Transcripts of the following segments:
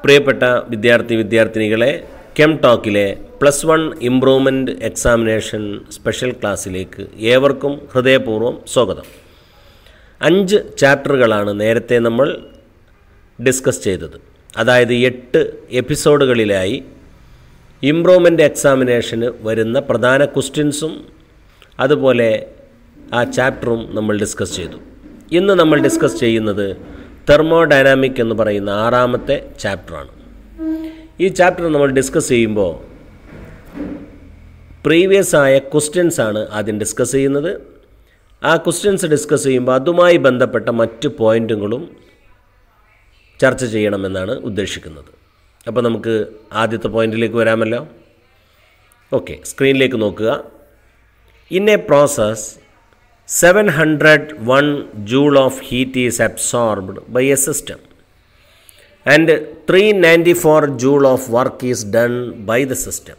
പ്രിയപ്പെട്ട വിദ്യാർത്ഥിനികളെ came ടോക്കിലെ +1 improvement examination special ക്ലാസ്സിലേക്ക് ഏവർക്കും ഹൃദയപൂർവ്വം സ്വാഗതം. 5 ചാപ്റ്ററുകളാണ് നേരത്തെ നമ്മൾ ഡിസ്കസ് ചെയ്തത്. അതായത് 8 എപ്പിസോഡുകളിലായി ഇംപ്രൂവ്മെൻറ്റ് എക്സാമിനേഷന് വരുന്ന പ്രധാന ക്വസ്റ്റ്യൻസും അതുപോലെ ആ ചാപ്റ്ററും നമ്മൾ ഡിസ്കസ് ചെയ്തു. ഇന്ന് നമ്മൾ ഡിസ്കസ് ചെയ്യുന്നത് തെർമോഡൈനാമിക് എന്ന് പറയുന്ന 6ാമത്തെ ചാപ്റ്ററാണ്. ഈ ചാപ്റ്റർ നമ്മൾ ഡിസ്കസ് ചെയ്യുമ്പോൾ പ്രീവിയസ് ആയ ക്വസ്റ്റ്യൻസ് ആണ് ആദ്യം ഡിസ്കസ് ചെയ്യുന്നത്. ആ ക്വസ്റ്റ്യൻസ് ഡിസ്കസ് ചെയ്യുമ്പോൾ അതുമായി ബന്ധപ്പെട്ട മറ്റ് പോയിൻറ്റുകളും ചർച്ച ചെയ്യണമെന്നാണ് ഉദ്ദേശിക്കുന്നത്. അപ്പോൾ നമുക്ക് ആദ്യത്തെ പോയിൻറ്റിലേക്ക് വരാമല്ലോ. ഓക്കെ, സ്ക്രീനിലേക്ക് നോക്കുക. In A process 701 joule of heat is absorbed by a system and 394 joule of work is done by the system.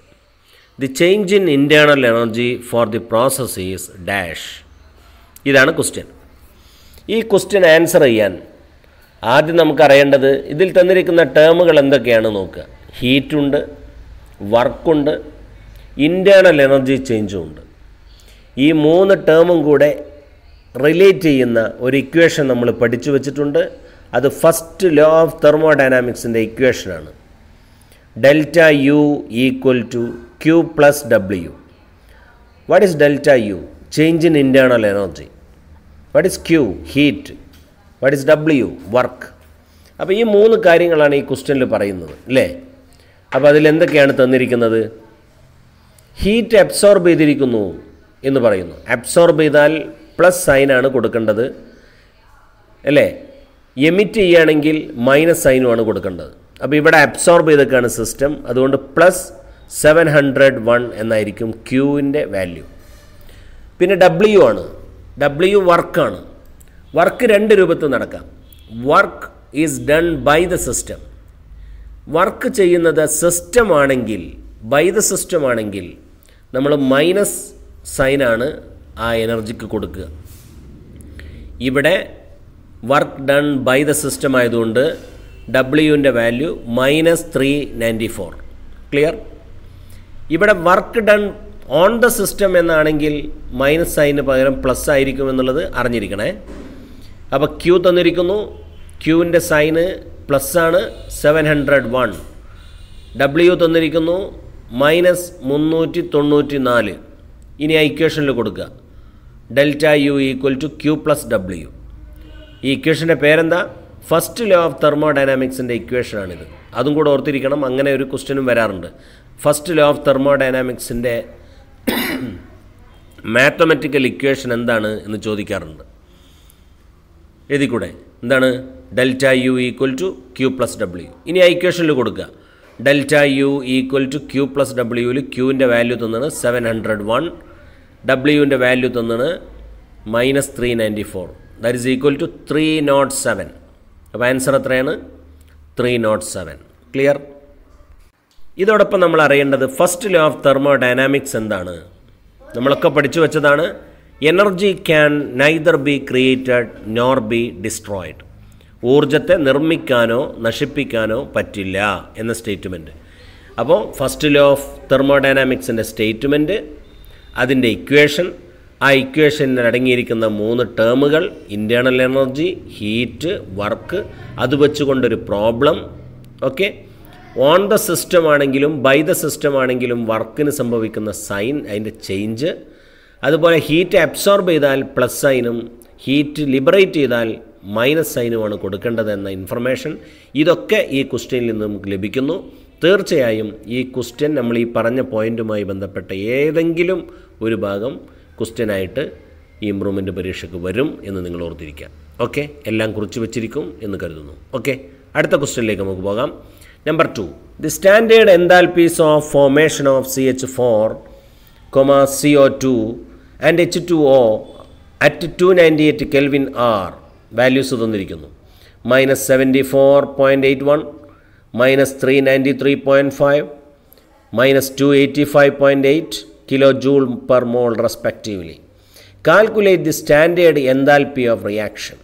The change in internal energy for the process is dash. ഇതാണ് question. ഈ question answer ചെയ്യാൻ ആദ്യം നമുക്കറിയേണ്ടത് ഇതിൽ തന്നിരിക്കുന്ന ടേമുകൾ എന്തൊക്കെയാണ് നോക്കുക. ഹീറ്റുണ്ട്, വർക്കുണ്ട്, internal energy ചേഞ്ചും ഉണ്ട്. ഈ 3 ടേമും കൂടെ റിലേറ്റ് ചെയ്യുന്ന ഒരു ഇക്വേഷൻ നമ്മൾ പഠിച്ചു വച്ചിട്ടുണ്ട്. അത് ഫസ്റ്റ് ലോ ഓഫ് തെർമോഡൈനാമിക്സിൻ്റെ ഇക്വേഷനാണ്. Delta U equal to q plus ഡബ്ല്യു. What is delta u? Change in internal energy. What is q? Heat. What is ഡബ്ല്യു? വർക്ക്. അപ്പോൾ ഈ 3 കാര്യങ്ങളാണ് ഈ ക്വസ്റ്റ്യനിൽ പറയുന്നത് അല്ലേ. അപ്പോൾ അതിലെന്തൊക്കെയാണ് തന്നിരിക്കുന്നത്? ഹീറ്റ് അബ്സോർബ് ചെയ്തിരിക്കുന്നു എന്ന് പറയുന്നു. അബ്സോർബ് ചെയ്താൽ പ്ലസ് സൈനാണ് കൊടുക്കേണ്ടത് അല്ലേ. എമിറ്റ് ചെയ്യുകയാണെങ്കിൽ മൈനസ് സൈനുമാണ് കൊടുക്കേണ്ടത്. അപ്പോൾ ഇവിടെ അബ്സോർബ് ചെയ്തൊക്കെയാണ് സിസ്റ്റം. അതുകൊണ്ട് +701 എന്നായിരിക്കും ക്യൂവിൻ്റെ വാല്യൂ. പിന്നെ ഡബ്ല്യു ആണ്. ഡബ്ല്യു വർക്കാണ്. വർക്ക് 2 രൂപത്തിൽ നടക്കാം. Work is done by the system. വർക്ക് ചെയ്യുന്നത് സിസ്റ്റം ആണെങ്കിൽ, ബൈ ദ സിസ്റ്റം ആണെങ്കിൽ നമ്മൾ മൈനസ് സൈനാണ് ആ എനർജിക്ക് കൊടുക്കുക. ഇവിടെ work done by the system ആയതുകൊണ്ട് ഡബ്ല്യുവിൻ്റെ വാല്യൂ -394. ക്ലിയർ? ഇവിടെ work done on the system എന്നാണെങ്കിൽ മൈനസ് സൈന് പകരം പ്ലസ് ആയിരിക്കും എന്നുള്ളത് അറിഞ്ഞിരിക്കണേ. അപ്പോൾ ക്യൂ തന്നിരിക്കുന്നു. ക്യൂവിൻ്റെ സൈന് പ്ലസ് ആണ് 701. ഡബ്ല്യു തന്നിരിക്കുന്നു -394. ഇനി ആ ഇക്വേഷനിൽ കൊടുക്കുക. Delta U equal to q plus ഡബ്ല്യു. ഈ ഇക്വേഷൻ്റെ പേരെന്താ? ഫസ്റ്റ് ലോ ഓഫ് തെർമോഡൈനാമിക്സിൻ്റെ ഇക്വേഷനാണിത്. അതും കൂടെ ഓർത്തിരിക്കണം. അങ്ങനെ ഒരു ക്വസ്റ്റ്യനും വരാറുണ്ട്. ഫസ്റ്റ് ലോ ഓഫ് തെർമോഡൈനാമിക്സിൻ്റെ മാത്തമാറ്റിക്കൽ ഇക്വേഷൻ എന്താണ് എന്ന് ചോദിക്കാറുണ്ട്. എഴുതിക്കൂടെ? എന്താണ്? Delta U equal to q plus ഡബ്ല്യു. ഇനി ആ ഇക്വേഷനിൽ കൊടുക്കുക. Delta U equal to q plus ഡബ്ല്യുവിൽ ക്യൂവിൻ്റെ വാല്യൂ തന്നാണ് 701, ഡബ്ല്യുവിൻ്റെ വാല്യൂ തന്നാണ് -394. That is equal to 307. അപ്പോൾ ആൻസർ എത്രയാണ്? 307. ക്ലിയർ? ഇതോടൊപ്പം നമ്മൾ അറിയേണ്ടത് ഫസ്റ്റ് ലോ ഓഫ് തെർമോഡൈനാമിക്സ് എന്താണ്? നമ്മളൊക്കെ പഠിച്ചു വെച്ചതാണ്. Energy can neither be created nor be destroyed. ഊർജത്തെ നിർമ്മിക്കാനോ നശിപ്പിക്കാനോ പറ്റില്ല എന്ന സ്റ്റേറ്റ്മെൻറ്റ്. അപ്പോൾ ഫസ്റ്റ് ലോ ഓഫ് തെർമോഡൈനാമിക്സിൻ്റെ സ്റ്റേറ്റ്മെൻറ്റ്, അതിൻ്റെ ഇക്വേഷൻ, ആ ഇക്വേഷനിൽ അടങ്ങിയിരിക്കുന്ന 3 ടേമുകൾ, ഇൻറ്റേർണൽ എനർജി, ഹീറ്റ്, വർക്ക്, അത് വെച്ചുകൊണ്ടൊരു problem. Okay, on the system ആണെങ്കിലും ബൈ ദ സിസ്റ്റം ആണെങ്കിലും വർക്കിന് സംഭവിക്കുന്ന സൈൻ, അതിൻ്റെ ചേഞ്ച്, അതുപോലെ ഹീറ്റ് അബ്സോർബ് ചെയ്താൽ പ്ലസ് സൈനും ഹീറ്റ് ലിബറേറ്റ് ചെയ്താൽ മൈനസ് സൈനുമാണ് കൊടുക്കേണ്ടത് എന്ന ഇൻഫർമേഷൻ, ഇതൊക്കെ ഈ ക്വസ്റ്റ്യനിൽ നിന്ന് നമുക്ക് ലഭിക്കുന്നു. തീർച്ചയായും ഈ ക്വസ്റ്റ്യൻ നമ്മൾ ഈ പറഞ്ഞ പോയിൻറ്റുമായി ബന്ധപ്പെട്ട ഏതെങ്കിലും ഒരു ഭാഗം ക്വസ്റ്റ്യനായിട്ട് ഈ ഇംപ്രൂവ്മെൻറ്റ് പരീക്ഷയ്ക്ക് വരും എന്ന് നിങ്ങൾ ഓർത്തിരിക്കുക. ഓക്കെ, എല്ലാം കുറിച്ച് വെച്ചിരിക്കും എന്ന് കരുതുന്നു. ഓക്കെ, അടുത്ത ക്വസ്റ്റ്യനിലേക്ക് നമുക്ക് പോകാം. Number 2. The standard enthalpies of formation of CH4, CO2 and H2O at 298 Kelvin are. Values തന്നിരിക്കുന്നു. -74.81, -393.5, -285.8 kilojoule per mole respectively. Calculate the standard enthalpy of reaction.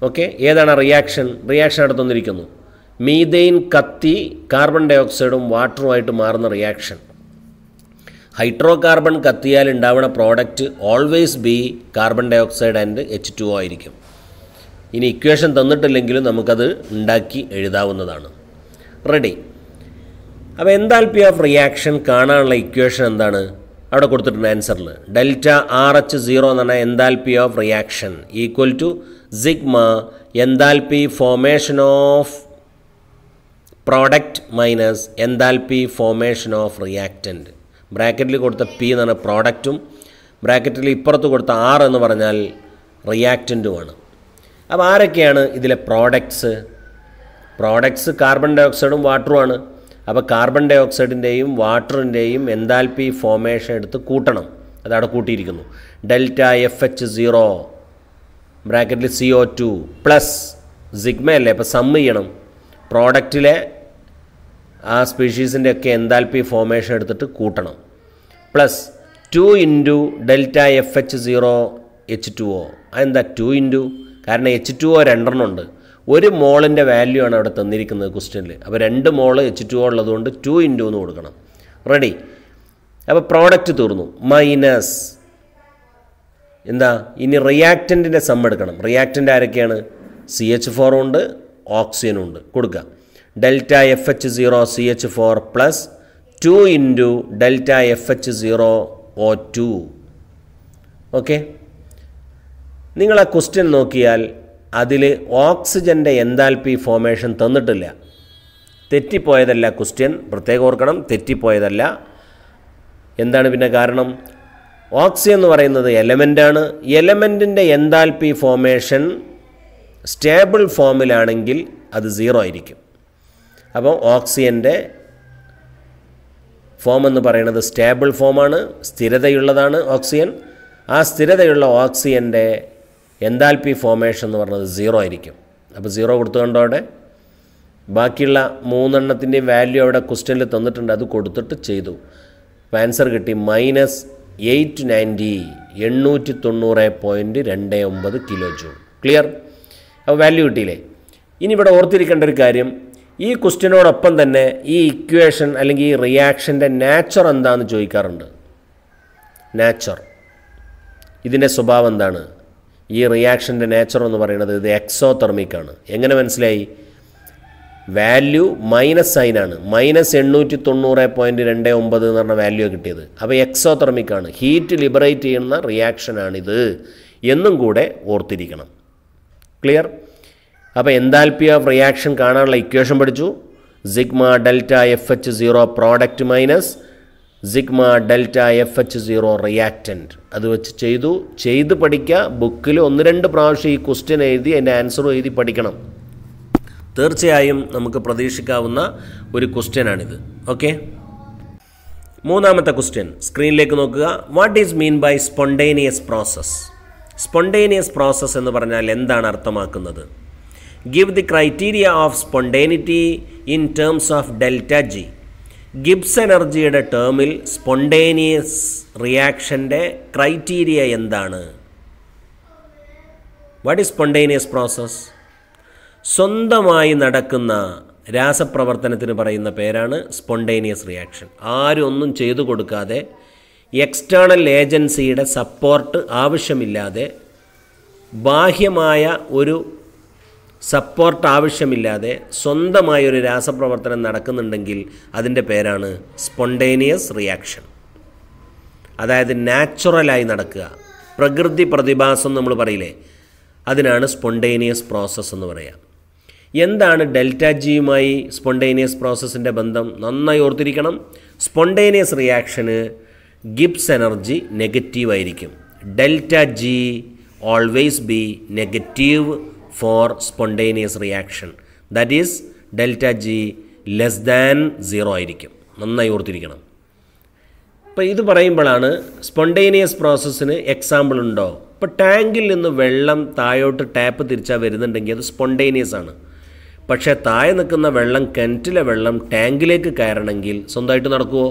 Okay, ഏതാണ് റിയാക്ഷൻ? റിയാക്ഷൻ അവിടെ തന്നിരിക്കുന്നു. മീതെയിൻ കത്തി കാർബൺ ഡൈ ഓക്സൈഡും വാട്ടറുമായിട്ട് മാറുന്ന റിയാക്ഷൻ. ഹൈഡ്രോ കാർബൺ കത്തിയാൽ ഉണ്ടാവുന്ന product always be carbon dye oxide and H2O ആയിരിക്കും. ഇനി ഇക്വേഷൻ തന്നിട്ടില്ലെങ്കിലും നമുക്കത് ഉണ്ടാക്കി എഴുതാവുന്നതാണ്. റെഡി. അപ്പോൾ എൻതാൽപ്പി ഓഫ് റിയാക്ഷൻ കാണാനുള്ള ഇക്വേഷൻ എന്താണ്? അവിടെ കൊടുത്തിട്ടുണ്ട് ആൻസറിൽ. ഡെൽറ്റ RH0 എന്ന് പറഞ്ഞാൽ enthalpy of reaction equal to sigma enthalpy formation of product minus enthalpy formation of reactant. ബ്രാക്കറ്റിൽ കൊടുത്ത P എന്ന് പറഞ്ഞാൽ പ്രോഡക്റ്റും ബ്രാക്കറ്റിൽ ഇപ്പുറത്ത് കൊടുത്ത R എന്ന് പറഞ്ഞാൽ റിയാക്റ്റൻറ്റുമാണ്. അപ്പോൾ ആരൊക്കെയാണ് ഇതിലെ പ്രോഡക്ട്സ്? പ്രോഡക്ട്സ് കാർബൺ ഡൈ ഓക്സൈഡും വാട്ടറുമാണ്. അപ്പോൾ കാർബൺ ഡൈ ഓക്സൈഡിൻ്റെയും വാട്ടറിൻ്റെയും എൻതാൽപ്പി ഫോമേഷൻ എടുത്ത് കൂട്ടണം. അതവിടെ കൂട്ടിയിരിക്കുന്നു. ഡെൽറ്റ FH0 ബ്രാക്കറ്റിൽ CO2 പ്ലസ് സിഗ്മയല്ലേ, അപ്പോൾ സം ചെയ്യണം. പ്രോഡക്റ്റിലെ ആ സ്പീഷീസിൻ്റെ ഒക്കെ എൻതാൽപ്പി ഫോമേഷൻ എടുത്തിട്ട് കൂട്ടണം. Plus 2 into delta FH0 H2O. അതെന്താ 2 ഇൻറ്റു? കാരണം H2O 2 ഉണ്ട്. 1 മോളിൻ്റെ വാല്യൂ ആണ് അവിടെ തന്നിരിക്കുന്നത് ക്വസ്റ്റ്യനിൽ. അപ്പോൾ 2 മോള് H2O ഉള്ളതുകൊണ്ട് 2 ഇൻറ്റു എന്ന് കൊടുക്കണം. റെഡി. അപ്പോൾ പ്രോഡക്റ്റ് തീർന്നു. മൈനസ് എന്താ? ഇനി റിയാക്റ്റൻറ്റിൻ്റെ സം എടുക്കണം. റിയാക്റ്റൻ്റ് ആരൊക്കെയാണ്? CH4 ഉണ്ട്, ഓക്സിജനും ഉണ്ട്. കൊടുക്കുക. Delta FH0 CH4 plus 2 into delta FH0 O2. Okay. നിങ്ങൾ ആ ക്വസ്റ്റ്യൻ നോക്കിയാൽ അതിൽ ഓക്സിജൻ്റെ എൻതാൽപ്പി ഫോമേഷൻ തന്നിട്ടില്ല. തെറ്റിപ്പോയതല്ല ക്വസ്റ്റ്യൻ, പ്രത്യേകം ഓർക്കണം, തെറ്റിപ്പോയതല്ല. എന്താണ് പിന്നെ കാരണം? ഓക്സിജൻ എന്ന് പറയുന്നത് എലമെൻ്റാണ്. എലമെൻറ്റിൻ്റെ എൻതാൽപ്പി ഫോമേഷൻ സ്റ്റേബിൾ ഫോമിലാണെങ്കിൽ അത് 0 ആയിരിക്കും. അപ്പോൾ ഓക്സിജൻ്റെ ഫോം എന്ന് പറയുന്നത് സ്റ്റേബിൾ ഫോമാണ്, സ്ഥിരതയുള്ളതാണ് ഓക്സിജൻ. ആ സ്ഥിരതയുള്ള ഓക്സിജൻ്റെ എൻതാൽപ്പി ഫോമേഷൻ എന്ന് പറയുന്നത് 0 ആയിരിക്കും. അപ്പോൾ 0 കൊടുത്തുകൊണ്ടോ അവിടെ ബാക്കിയുള്ള 3 എണ്ണത്തിൻ്റെയും വാല്യൂ അവിടെ ക്വസ്റ്റ്യനിൽ തന്നിട്ടുണ്ട്, അത് കൊടുത്തിട്ട് ചെയ്തു. അപ്പോൾ ആൻസർ കിട്ടി -890 890.29 കിലോ ജൂൾ. ക്ലിയർ? അപ്പോൾ വാല്യൂ കിട്ടിയില്ലേ? ഇനി ഇവിടെ ഓർത്തിരിക്കേണ്ട ഒരു കാര്യം, ഈ ക്വസ്റ്റ്യനോടൊപ്പം തന്നെ ഈ ഇക്വേഷൻ അല്ലെങ്കിൽ ഈ റിയാക്ഷൻ്റെ നാച്ചർ എന്താണെന്ന് ചോദിക്കാറുണ്ട്. നാച്ചർ, ഇതിൻ്റെ സ്വഭാവം എന്താണ്? ഈ റിയാക്ഷൻ്റെ നേച്ചർ എന്ന് പറയുന്നത് ഇത് എക്സോതെർമിക്കാണ്. എങ്ങനെ മനസ്സിലായി? Value minus സൈനാണ്. -890.29 എന്ന് പറഞ്ഞ വാല്യൂ കിട്ടിയത്. അപ്പോൾ എക്സോതെർമിക്കാണ്, ഹീറ്റ് ലിബറേറ്റ് ചെയ്യുന്ന റിയാക്ഷനാണിത് എന്നും കൂടെ ഓർത്തിരിക്കണം. ക്ലിയർ? അപ്പോൾ എൻതാൽപ്പി ഓഫ് റിയാക്ഷൻ കാണാനുള്ള ഇക്വേഷൻ പഠിച്ചു. Sigma delta FH0 product minus sigma delta FH0 reactant. അത് വെച്ച് ചെയ്ത് പഠിക്കുക. ബുക്കിൽ 1-2 പ്രാവശ്യം ഈ ക്വസ്റ്റ്യൻ എഴുതി അതിൻ്റെ ആൻസറും എഴുതി പഠിക്കണം. തീർച്ചയായും നമുക്ക് പ്രതീക്ഷിക്കാവുന്ന ഒരു ക്വസ്റ്റ്യനാണിത്. ഓക്കെ. 3ാമത്തെ ക്വസ്റ്റ്യൻ സ്ക്രീനിലേക്ക് നോക്കുക. What is mean by spontaneous process? Spontaneous process എന്ന് പറഞ്ഞാൽ എന്താണ് അർത്ഥമാക്കുന്നത്? Give the criteria of spontaneity in terms of delta G. Gibbs എനർജിയുടെ ടേമിൽ സ്പോണ്ടേനിയസ് റിയാക്ഷൻ്റെ ക്രൈറ്റീരിയ എന്താണ്? What is spontaneous process? സ്വന്തമായി നടക്കുന്ന രാസപ്രവർത്തനത്തിന് പറയുന്ന പേരാണ് സ്പോണ്ടേനിയസ് റിയാക്ഷൻ. ആരും ഒന്നും ചെയ്തു കൊടുക്കാതെ, എക്സ്റ്റേണൽ ഏജൻസിയുടെ സപ്പോർട്ട് ആവശ്യമില്ലാതെ, ബാഹ്യമായ ഒരു സപ്പോർട്ട് ആവശ്യമില്ലാതെ സ്വന്തമായൊരു രാസപ്രവർത്തനം നടക്കുന്നുണ്ടെങ്കിൽ അതിൻ്റെ പേരാണ് സ്പോണ്ടേനിയസ് റിയാക്ഷൻ. അതായത് നാച്ചുറലായി നടക്കുക, പ്രകൃതി പ്രതിഭാസം നമ്മൾ പറയില്ലേ, അതിനാണ് സ്പോണ്ടേനിയസ് പ്രോസസ്സ് എന്ന് പറയുക. എന്താണ് ഡെൽറ്റ ജിയുമായി സ്പോണ്ടേനിയസ് പ്രോസസ്സിൻ്റെ ബന്ധം? നന്നായി ഓർത്തിരിക്കണം. സ്പോണ്ടേനിയസ് റിയാക്ഷന് ഗിബ്സ് എനർജി നെഗറ്റീവായിരിക്കും. Delta g always be negative for spontaneous reaction, that is delta G less than 0 ആയിരിക്കും. നന്നായി ഓർത്തിരിക്കണം. അപ്പോൾ ഇത് പറയുമ്പോഴാണ് സ്പോണ്ടേനിയസ് പ്രോസസ്സിന് എക്സാമ്പിൾ ഉണ്ടോ? ഇപ്പോൾ ടാങ്കിൽ നിന്ന് വെള്ളം താഴോട്ട് ടാപ്പ് തിരിച്ചാൽ വരുന്നുണ്ടെങ്കിൽ അത് സ്പോണ്ടേനിയസ് ആണ്. പക്ഷേ താഴെ നിൽക്കുന്ന വെള്ളം, കിണറ്റിലെ വെള്ളം ടാങ്കിലേക്ക് കയറണമെങ്കിൽ സ്വന്തമായിട്ട് നടക്കുമോ?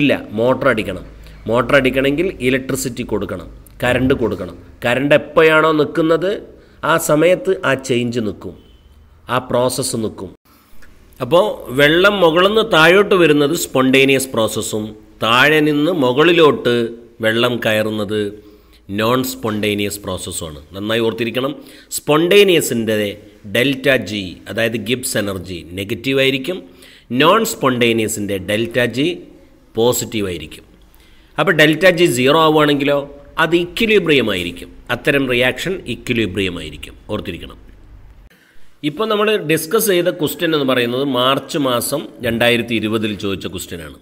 ഇല്ല, മോട്ടർ അടിക്കണം. മോട്ടർ അടിക്കണമെങ്കിൽ ഇലക്ട്രിസിറ്റി കൊടുക്കണം, കറണ്ട് കൊടുക്കണം. കറണ്ട് എപ്പോഴാണോ നിൽക്കുന്നത് ആ സമയത്ത് ആ ചേഞ്ച് നിൽക്കും, ആ പ്രോസസ്സ് നിൽക്കും. അപ്പോൾ വെള്ളം മുകളിൽ നിന്ന് താഴോട്ട് വരുന്നത് സ്പോണ്ടേനിയസ് പ്രോസസ്സും താഴെ നിന്ന് മുകളിലോട്ട് വെള്ളം കയറുന്നത് നോൺ സ്പോണ്ടേനിയസ് പ്രോസസ്സുമാണ്. നന്നായി ഓർത്തിരിക്കണം. സ്പോണ്ടേനിയസിൻ്റെ ഡെൽറ്റ ജി, അതായത് ഗിബ്സ് എനർജി, നെഗറ്റീവായിരിക്കും. നോൺ സ്പോണ്ടേനിയസിൻ്റെ ഡെൽറ്റ ജി പോസിറ്റീവായിരിക്കും. അപ്പോൾ ഡെൽറ്റ ജി 0 ആവുകയാണെങ്കിലോ അത് ഇക്വിലിബ്രിയം ആയിരിക്കും. അത്തരം റിയാക്ഷൻ ഇക്വിലിബ്രിയം ആയിരിക്കും. ഓർത്തിരിക്കണം. ഇപ്പോൾ നമ്മൾ ഡിസ്കസ് ചെയ്ത ക്വസ്റ്റ്യൻ എന്ന് പറയുന്നത് മാർച്ച് മാസം 2020 ചോദിച്ച ക്വസ്റ്റ്യനാണ്.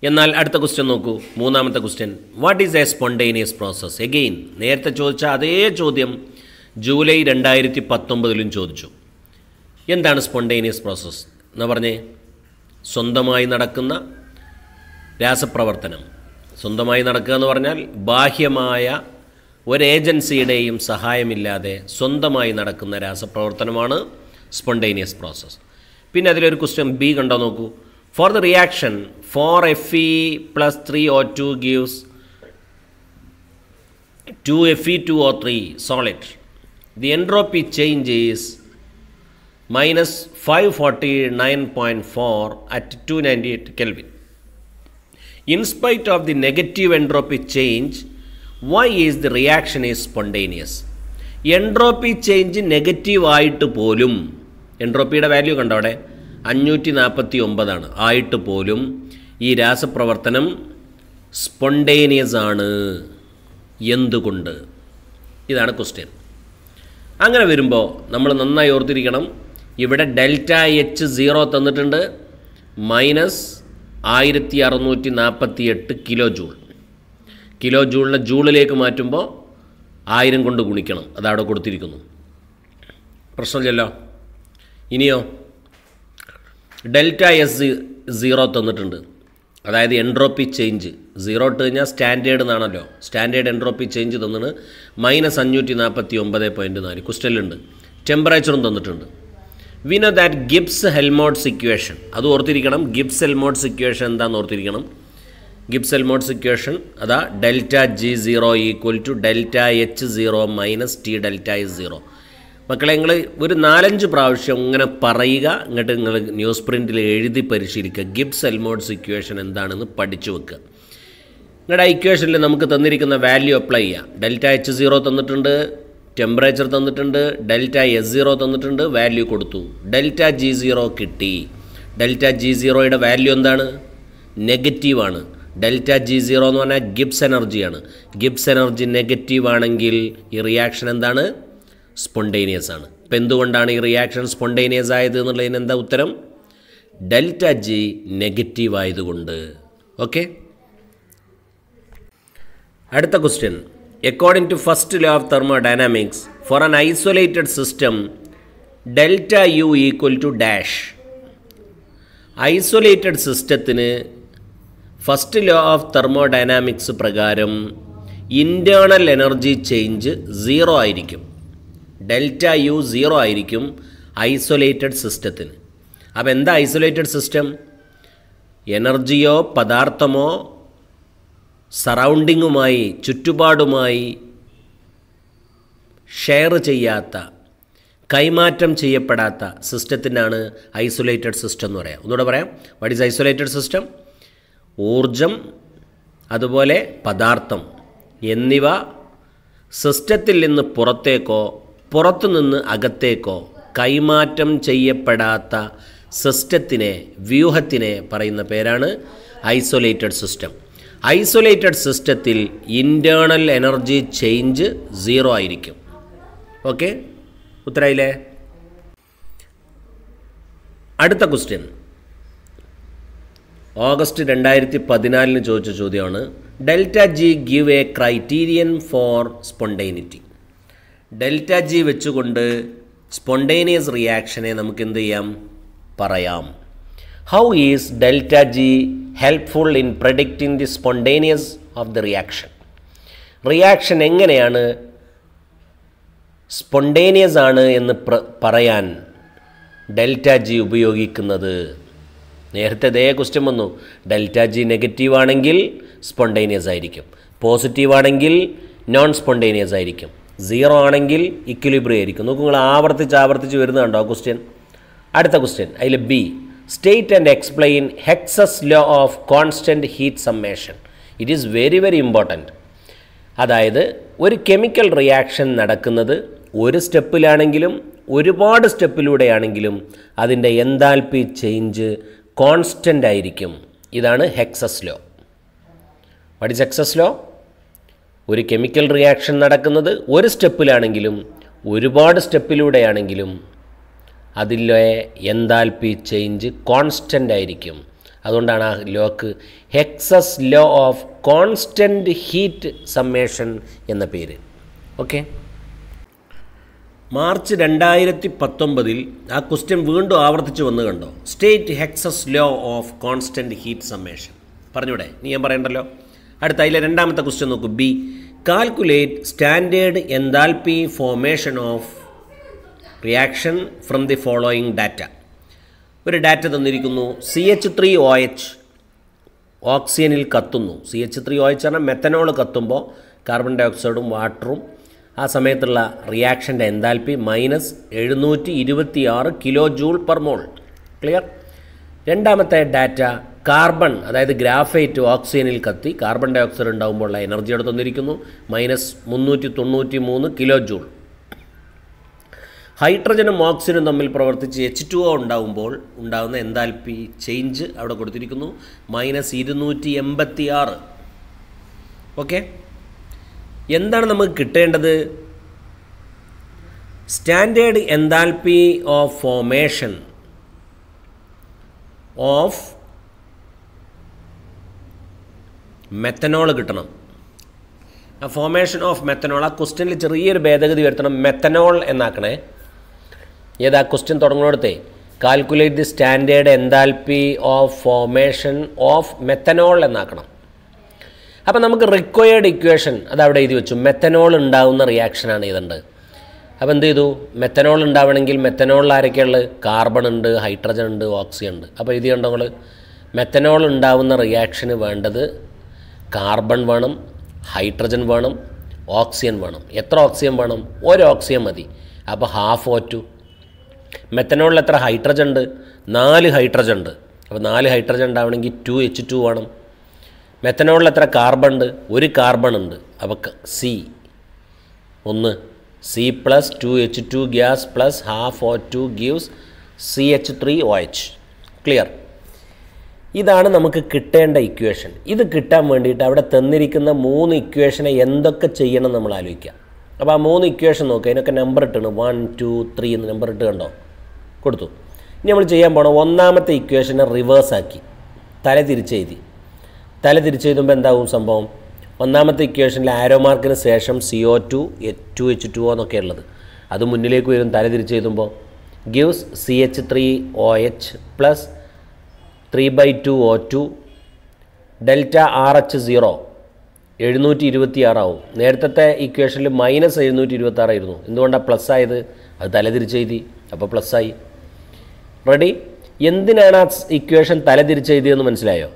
എന്നാൽ അടുത്ത ക്വസ്റ്റ്യൻ നോക്കൂ. മൂന്നാമത്തെ question, what is A spontaneous process? Again നേരത്തെ ചോദിച്ച അതേ ചോദ്യം ജൂലൈ 2019 ചോദിച്ചു. എന്താണ് സ്പോണ്ടേനിയസ് പ്രോസസ് എന്ന് പറഞ്ഞേ? സ്വന്തമായി നടക്കുന്ന രാസപ്രവർത്തനം. സ്വന്തമായി നടക്കുക എന്ന് പറഞ്ഞാൽ ബാഹ്യമായ ഒരു ഏജൻസിയുടെയും സഹായമില്ലാതെ സ്വന്തമായി നടക്കുന്ന രാസപ്രവർത്തനമാണ് സ്പോണ്ടേനിയസ് പ്രോസസ്. പിന്നെ അതിലൊരു ക്വസ്റ്റ്യൻ ബി കണ്ടോ നോക്കൂ. For the reaction 4Fe+3O2 gives 2Fe2O3 solid. The entropy change is minus 549.4 at 298 Kelvin. In spite of the negative entropy change, why is the reaction is spontaneous? Entropy change negative ആയിട്ട് പോലും, എൻട്രോപ്പിയുടെ value കണ്ടോ അവിടെ 549 ആയിട്ട് പോലും ഈ രാസപ്രവർത്തനം spontaneous ആണ്. എന്തുകൊണ്ട്? ഇതാണ് ക്വസ്റ്റ്യൻ. അങ്ങനെ വരുമ്പോൾ നമ്മൾ നന്നായി ഓർത്തിരിക്കണം. ഇവിടെ ഡെൽറ്റ എച്ച് 0 തന്നിട്ടുണ്ട്, മൈനസ് 1648 കിലോ ജൂൾ. കിലോ ജൂളിനെ ജൂളിലേക്ക് മാറ്റുമ്പോൾ 1000 കൊണ്ട് ഗുണിക്കണം. അതവിടെ കൊടുത്തിരിക്കുന്നു. പ്രശ്നമില്ലല്ലോ. ഇനിയോ ഡെൽറ്റ എസ് 0 തന്നിട്ടുണ്ട്, അതായത് എൻട്രോപ്പി ചേഞ്ച് 0 ഇട്ട് കഴിഞ്ഞാൽ സ്റ്റാൻഡേർഡ് എന്നാണല്ലോ. സ്റ്റാൻഡേർഡ് എൻട്രോപ്പി ചേഞ്ച് തന്നിട്ട് മൈനസ് 549.4 ക്വസ്റ്റ്യനിലുണ്ട്. ടെമ്പറേച്ചറും തന്നിട്ടുണ്ട്. We know that Gibbs Helmholtz equation, അത് ഓർത്തിരിക്കണം. ഗിബ്സ് ഹെൽമോട്ട്സ് ഇക്വേഷൻ എന്താണെന്ന് ഓർത്തിരിക്കണം. ഗിബ്സ് ഹെൽമോട്ട്സ് ഇക്വേഷൻ അതാ delta g 0 equal to delta h 0 minus t delta s 0. മക്കളെ നിങ്ങൾ ഒരു 4-5 പ്രാവശ്യം ഇങ്ങനെ പറയുക, എന്നിട്ട് നിങ്ങൾ ന്യൂസ് പ്രിൻറ്റിൽ എഴുതി പരിശീലിക്കുക. ഗിബ്സ് ഹെൽമോട്ട്സ് ഇക്വേഷൻ എന്താണെന്ന് പഠിച്ചു വെക്കുക. നിങ്ങളുടെ ആ ഇക്വേഷനിൽ നമുക്ക് തന്നിരിക്കുന്ന വാല്യൂ അപ്ലൈ ചെയ്യുക. ഡെൽറ്റ എച്ച് 0 തന്നിട്ടുണ്ട്, ടെമ്പറേച്ചർ തന്നിട്ടുണ്ട്, ഡെൽറ്റ എസ് 0 തന്നിട്ടുണ്ട്, വാല്യൂ കൊടുത്തു. ഡെൽറ്റ ജി 0 കിട്ടി. ഡെൽറ്റ ജി 0യുടെ വാല്യൂ എന്താണ്? നെഗറ്റീവാണ്. ഡെൽറ്റ ജി 0 എന്ന് പറഞ്ഞാൽ ഗിബ്സ് എനർജിയാണ്. ഗിബ്സ് എനർജി നെഗറ്റീവ് ആണെങ്കിൽ ഈ റിയാക്ഷൻ എന്താണ്? സ്പോണ്ടേനിയസ് ആണ്. ഇപ്പം എന്തുകൊണ്ടാണ് ഈ റിയാക്ഷൻ സ്പോണ്ടേനിയസ് ആയത് എന്നുള്ളതിന് എന്താ ഉത്തരം? ഡെൽറ്റ ജി നെഗറ്റീവ് ആയതുകൊണ്ട്. ഓക്കെ. അടുത്ത question, according to first law of thermodynamics for an isolated system delta U equal to dash. Isolated സിസ്റ്റത്തിന് ഫസ്റ്റ് ലോ ഓഫ് തെർമോഡൈനാമിക്സ് പ്രകാരം ഇൻറ്റേർണൽ എനർജി ചേഞ്ച് 0 ആയിരിക്കും. ഡെൽറ്റ യു 0 ആയിരിക്കും ഐസൊലേറ്റഡ് സിസ്റ്റത്തിന്. അപ്പോൾ എന്താ isolated system? എനർജിയോ പദാർത്ഥമോ സറൗണ്ടിങ്ങുമായി, ചുറ്റുപാടുമായി share ചെയ്യാത്ത, കൈമാറ്റം ചെയ്യപ്പെടാത്ത സിസ്റ്റത്തിനാണ് ഐസൊലേറ്റഡ് സിസ്റ്റം എന്ന് പറയാം. ഒന്നുകൂടെ പറയാം. What is isolated system? ഊർജം, അതുപോലെ പദാർത്ഥം എന്നിവ സിസ്റ്റത്തിൽ നിന്ന് പുറത്തേക്കോ പുറത്തുനിന്ന് അകത്തേക്കോ കൈമാറ്റം ചെയ്യപ്പെടാത്ത സിസ്റ്റത്തിനെ, വ്യൂഹത്തിനെ പറയുന്ന പേരാണ് ഐസൊലേറ്റഡ് സിസ്റ്റം. ഐസൊലേറ്റഡ് സിസ്റ്റത്തിൽ ഇൻറ്റേർണൽ എനർജി ചേഞ്ച് 0 ആയിരിക്കും. ഓക്കെ, ഉത്തരയില്ലേ? അടുത്ത ക്വസ്റ്റ്യൻ ഓഗസ്റ്റ് 2014 ചോദിച്ച ചോദ്യമാണ്. Delta G give a criterion for spontaneity. Delta G വെച്ചുകൊണ്ട് സ്പോണ്ടേനിയസ് റിയാക്ഷനെ നമുക്ക് എന്ത് ചെയ്യാം? പറയാം. How is delta G helpful in predicting the spontaneous of the reaction? Reaction എങ്ങനെയാണ് സ്പോണ്ടേനിയസ് ആണ് എന്ന് പറയാൻ ഡെൽറ്റ ജി ഉപയോഗിക്കുന്നത്? നേരത്തെ ഇതേ ക്വസ്റ്റ്യൻ വന്നു. ഡെൽറ്റ ജി നെഗറ്റീവ് ആണെങ്കിൽ സ്പോണ്ടേനിയസ് ആയിരിക്കും, പോസിറ്റീവ് ആണെങ്കിൽ നോൺ സ്പോണ്ടേനിയസ് ആയിരിക്കും, 0 ആണെങ്കിൽ ഇക്വിലിബ്രിയം ആയിരിക്കും. നോക്കൂ, നിങ്ങൾ ആവർത്തിച്ച് വരുന്നത് കണ്ടോ ക്വസ്റ്റ്യൻ? അടുത്ത ക്വസ്റ്റ്യൻ അതിൽ b, state and explain Hess's law of constant heat summation. It is very very important. അതായത് ഒരു കെമിക്കൽ റിയാക്ഷൻ നടക്കുന്നത് ഒരു സ്റ്റെപ്പിലാണെങ്കിലും ഒരുപാട് സ്റ്റെപ്പിലൂടെയാണെങ്കിലും അതിൻ്റെ എൻതാൽപ്പി ചേഞ്ച് കോൺസ്റ്റൻ്റ് ആയിരിക്കും. ഇതാണ് Hess's law. What is Hess's law? ഒരു കെമിക്കൽ റിയാക്ഷൻ നടക്കുന്നത് ഒരു സ്റ്റെപ്പിലാണെങ്കിലും ഒരുപാട് സ്റ്റെപ്പിലൂടെയാണെങ്കിലും അതിലെ എൻതാൽപ്പി ചേഞ്ച് കോൺസ്റ്റൻ്റ് ആയിരിക്കും. അതുകൊണ്ടാണ് ആ ലോക്ക് Hess's law of constant heat summation എന്ന പേര്. ഓക്കെ, മാർച്ച് 2019 ആ ക്വസ്റ്റ്യൻ വീണ്ടും ആവർത്തിച്ച് വന്ന് കണ്ടോ? State Hess's law of constant heat summation. പറഞ്ഞൂടെ? നീ ഞാൻ പറയണ്ടല്ലോ. അടുത്ത അതിലെ രണ്ടാമത്തെ ക്വസ്റ്റ്യൻ നോക്കൂ. B, calculate standard enthalpy formation of reaction from the following data. ഒരു ഡാറ്റ തന്നിരിക്കുന്നു. CH3OH ഓക്സിജനിൽ കത്തുന്നു. CH3OH പറഞ്ഞാൽ മെത്തനോൾ കത്തുമ്പോൾ കാർബൺ ഡൈ ഓക്സൈഡും വാട്ടറും ആ സമയത്തുള്ള റിയാക്ഷൻ്റെ enthalpy -726 kilo joule per mole. Clear? രണ്ടാമത്തെ ഡാറ്റ കാർബൺ, അതായത് ഗ്രാഫൈറ്റ് ഓക്സിജനിൽ കത്തി കാർബൺ ഡൈ ഓക്സൈഡ് ഉണ്ടാകുമ്പോഴുള്ള എനർജി അവിടെ തന്നിരിക്കുന്നു -393 കിലോ ജൂൾ. ഹൈഡ്രജനും ഓക്സിജനും തമ്മിൽ പ്രവർത്തിച്ച് H2O ഉണ്ടാകുമ്പോൾ ഉണ്ടാകുന്ന എൻതാൽപ്പി ചേഞ്ച് അവിടെ കൊടുത്തിരിക്കുന്നു -286. ഓക്കെ, എന്താണ് നമുക്ക് കിട്ടേണ്ടത്? Standard enthalpy of formation of methanol കിട്ടണം. ആ ഫോർമേഷൻ ഓഫ് മെത്തനോൾ, ആ ക്വസ്റ്റ്യനിൽ ചെറിയൊരു ഭേദഗതി വരുത്തണം. മെത്തനോൾ എന്നാക്കണേ. ഏതാ ക്വസ്റ്റ്യൻ തുടങ്ങുന്നിടത്തെ? Calculate the standard enthalpy of formation of methanol എന്നാക്കണം. അപ്പം നമുക്ക് റിക്വയർഡ് ഇക്വേഷൻ അത് അവിടെ എഴുതി വെച്ചു. മെത്തനോൾ ഉണ്ടാകുന്ന റിയാക്ഷനാണ് ഇതുണ്ട്. അപ്പോൾ എന്ത് ചെയ്തു? മെത്തനോൾ ഉണ്ടാവണമെങ്കിൽ മെത്തനോളിൽ ആരൊക്കെയുള്ളത്? കാർബൺ ഉണ്ട്, ഹൈഡ്രജൻ ഉണ്ട്, ഓക്സിജൻ ഉണ്ട്. അപ്പോൾ എഴുതി കണ്ടോ നിങ്ങൾ? മെത്തനോൾ ഉണ്ടാവുന്ന റിയാക്ഷന് വേണ്ടത് കാർബൺ വേണം, ഹൈഡ്രജൻ വേണം, ഓക്സിജൻ വേണം. എത്ര ഓക്സിജൻ വേണം? ഒരു ഓക്സിജൻ മതി. അപ്പോൾ ½ O2. മെത്തനോളിൽ എത്ര ഹൈഡ്രജൻ ഉണ്ട്? 4 ഹൈഡ്രജൻ ഉണ്ട്. അപ്പോൾ 4 ഹൈഡ്രജൻ ഉണ്ടാവണമെങ്കിൽ 2H2 വേണം. മെത്തനോളിൽ എത്ര കാർബൺ ഉണ്ട്? ഒരു കാർബൺ ഉണ്ട്. അപ്പോൾ C plus 2H2 gas plus ½ O2 gives CH3OH. Clear? ഇതാണ് നമുക്ക് കിട്ടേണ്ട ഇക്വേഷൻ. ഇത് കിട്ടാൻ വേണ്ടിയിട്ട് അവിടെ തന്നിരിക്കുന്ന 3 ഇക്വേഷനെ എന്തൊക്കെ ചെയ്യണം നമ്മൾ ആലോചിക്കുക. അപ്പോൾ ആ 3 ഇക്വേഷൻ നോക്കുക. അതിനൊക്കെ നമ്പർ ഇട്ടാണ് 1, 2, 3 എന്ന് നമ്പർ ഇട്ട് കണ്ടോ? കൊടുത്തു. ഇനി നമ്മൾ ചെയ്യാൻ പോകണം, ഒന്നാമത്തെ ഇക്വേഷനെ റിവേഴ്സാക്കി തല തിരിച്ചെഴുതുമ്പോൾ എന്താവും സംഭവം? ഒന്നാമത്തെ ഇക്വേഷനിൽ ആരോ മാർക്കിന് ശേഷം CO2 2H2O എന്നൊക്കെ ഉള്ളത് അത് മുന്നിലേക്ക് വരും. തല തിരിച്ചെഴുതുമ്പോൾ gives CH3OH plus 3/2 O2 delta RH0 726 ആവും. നേരത്തെ ഇക്വേഷനിൽ -726 ആയിരുന്നു. എന്തുകൊണ്ടാണ് പ്ലസ് ആയത്? അത് തലതിരിച്ചെഴുതി, അപ്പോൾ പ്ലസ്സായി. റെഡി? എന്തിനാണ് ആ ഇക്വേഷൻ തലതിരിച്ചെഴുതിയെന്ന് മനസ്സിലായോ?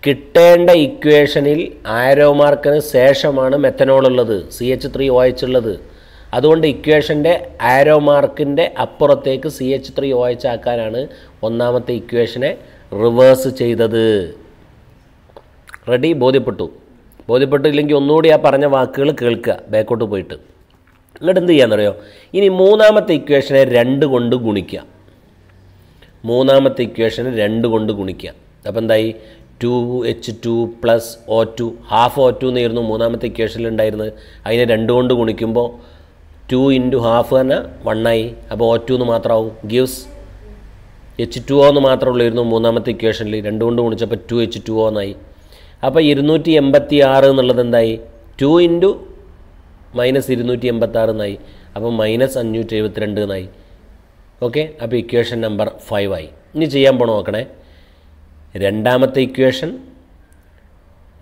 കിട്ടേണ്ട ഇക്വേഷനിൽ ആരോ മാർക്കിന് ശേഷമാണ് മെത്തനോൾ ഉള്ളത്, CH3OH ഉള്ളത്. അതുകൊണ്ട് ഇക്വേഷൻ്റെ ആരോ മാർക്കിൻ്റെ അപ്പുറത്തേക്ക് CH3OH ആക്കാനാണ് ഒന്നാമത്തെ ഇക്വേഷനെ റിവേഴ്സ് ചെയ്തത്. റെഡി? ബോധ്യപ്പെട്ടില്ലെങ്കിൽ ഒന്നുകൂടി ആ പറഞ്ഞ വാക്കുകൾ കേൾക്കുക ബാക്കോട്ട് പോയിട്ട്. എന്നിട്ട് എന്ത് ചെയ്യാന്നറിയോ? ഇനി മൂന്നാമത്തെ ഇക്വേഷനെ 2 കൊണ്ട് ഗുണിക്കുക. അപ്പോൾ എന്തായി? 2H2 പ്ലസ് O2 ½ എന്നായിരുന്നു മൂന്നാമത്തെ ഇക്വേഷനിൽ ഉണ്ടായിരുന്നത്. അതിനെ 2 കൊണ്ട് ഗുണിക്കുമ്പോൾ 2 × ½ തന്നെ 1 ആയി. അപ്പോൾ O2 എന്ന് മാത്രമാവും. ഗിവ്സ് H2O എന്ന് മാത്രമേ ഉള്ളായിരുന്നു മൂന്നാമത്തെ ഇക്വേഷനിൽ. 2 കൊണ്ട് ഗുണിച്ചപ്പോൾ 2H2O എന്നായി. അപ്പോൾ 286 എന്നുള്ളത് എന്തായി? 2 × -286 എന്നായി. അപ്പോൾ -572 എന്നായി. ഓക്കെ, അപ്പോൾ ഇക്വേഷൻ നമ്പർ 5 ആയി. ഇനി ചെയ്യാൻ പോകണം നോക്കണേ. രണ്ടാമത്തെ ഇക്വേഷൻ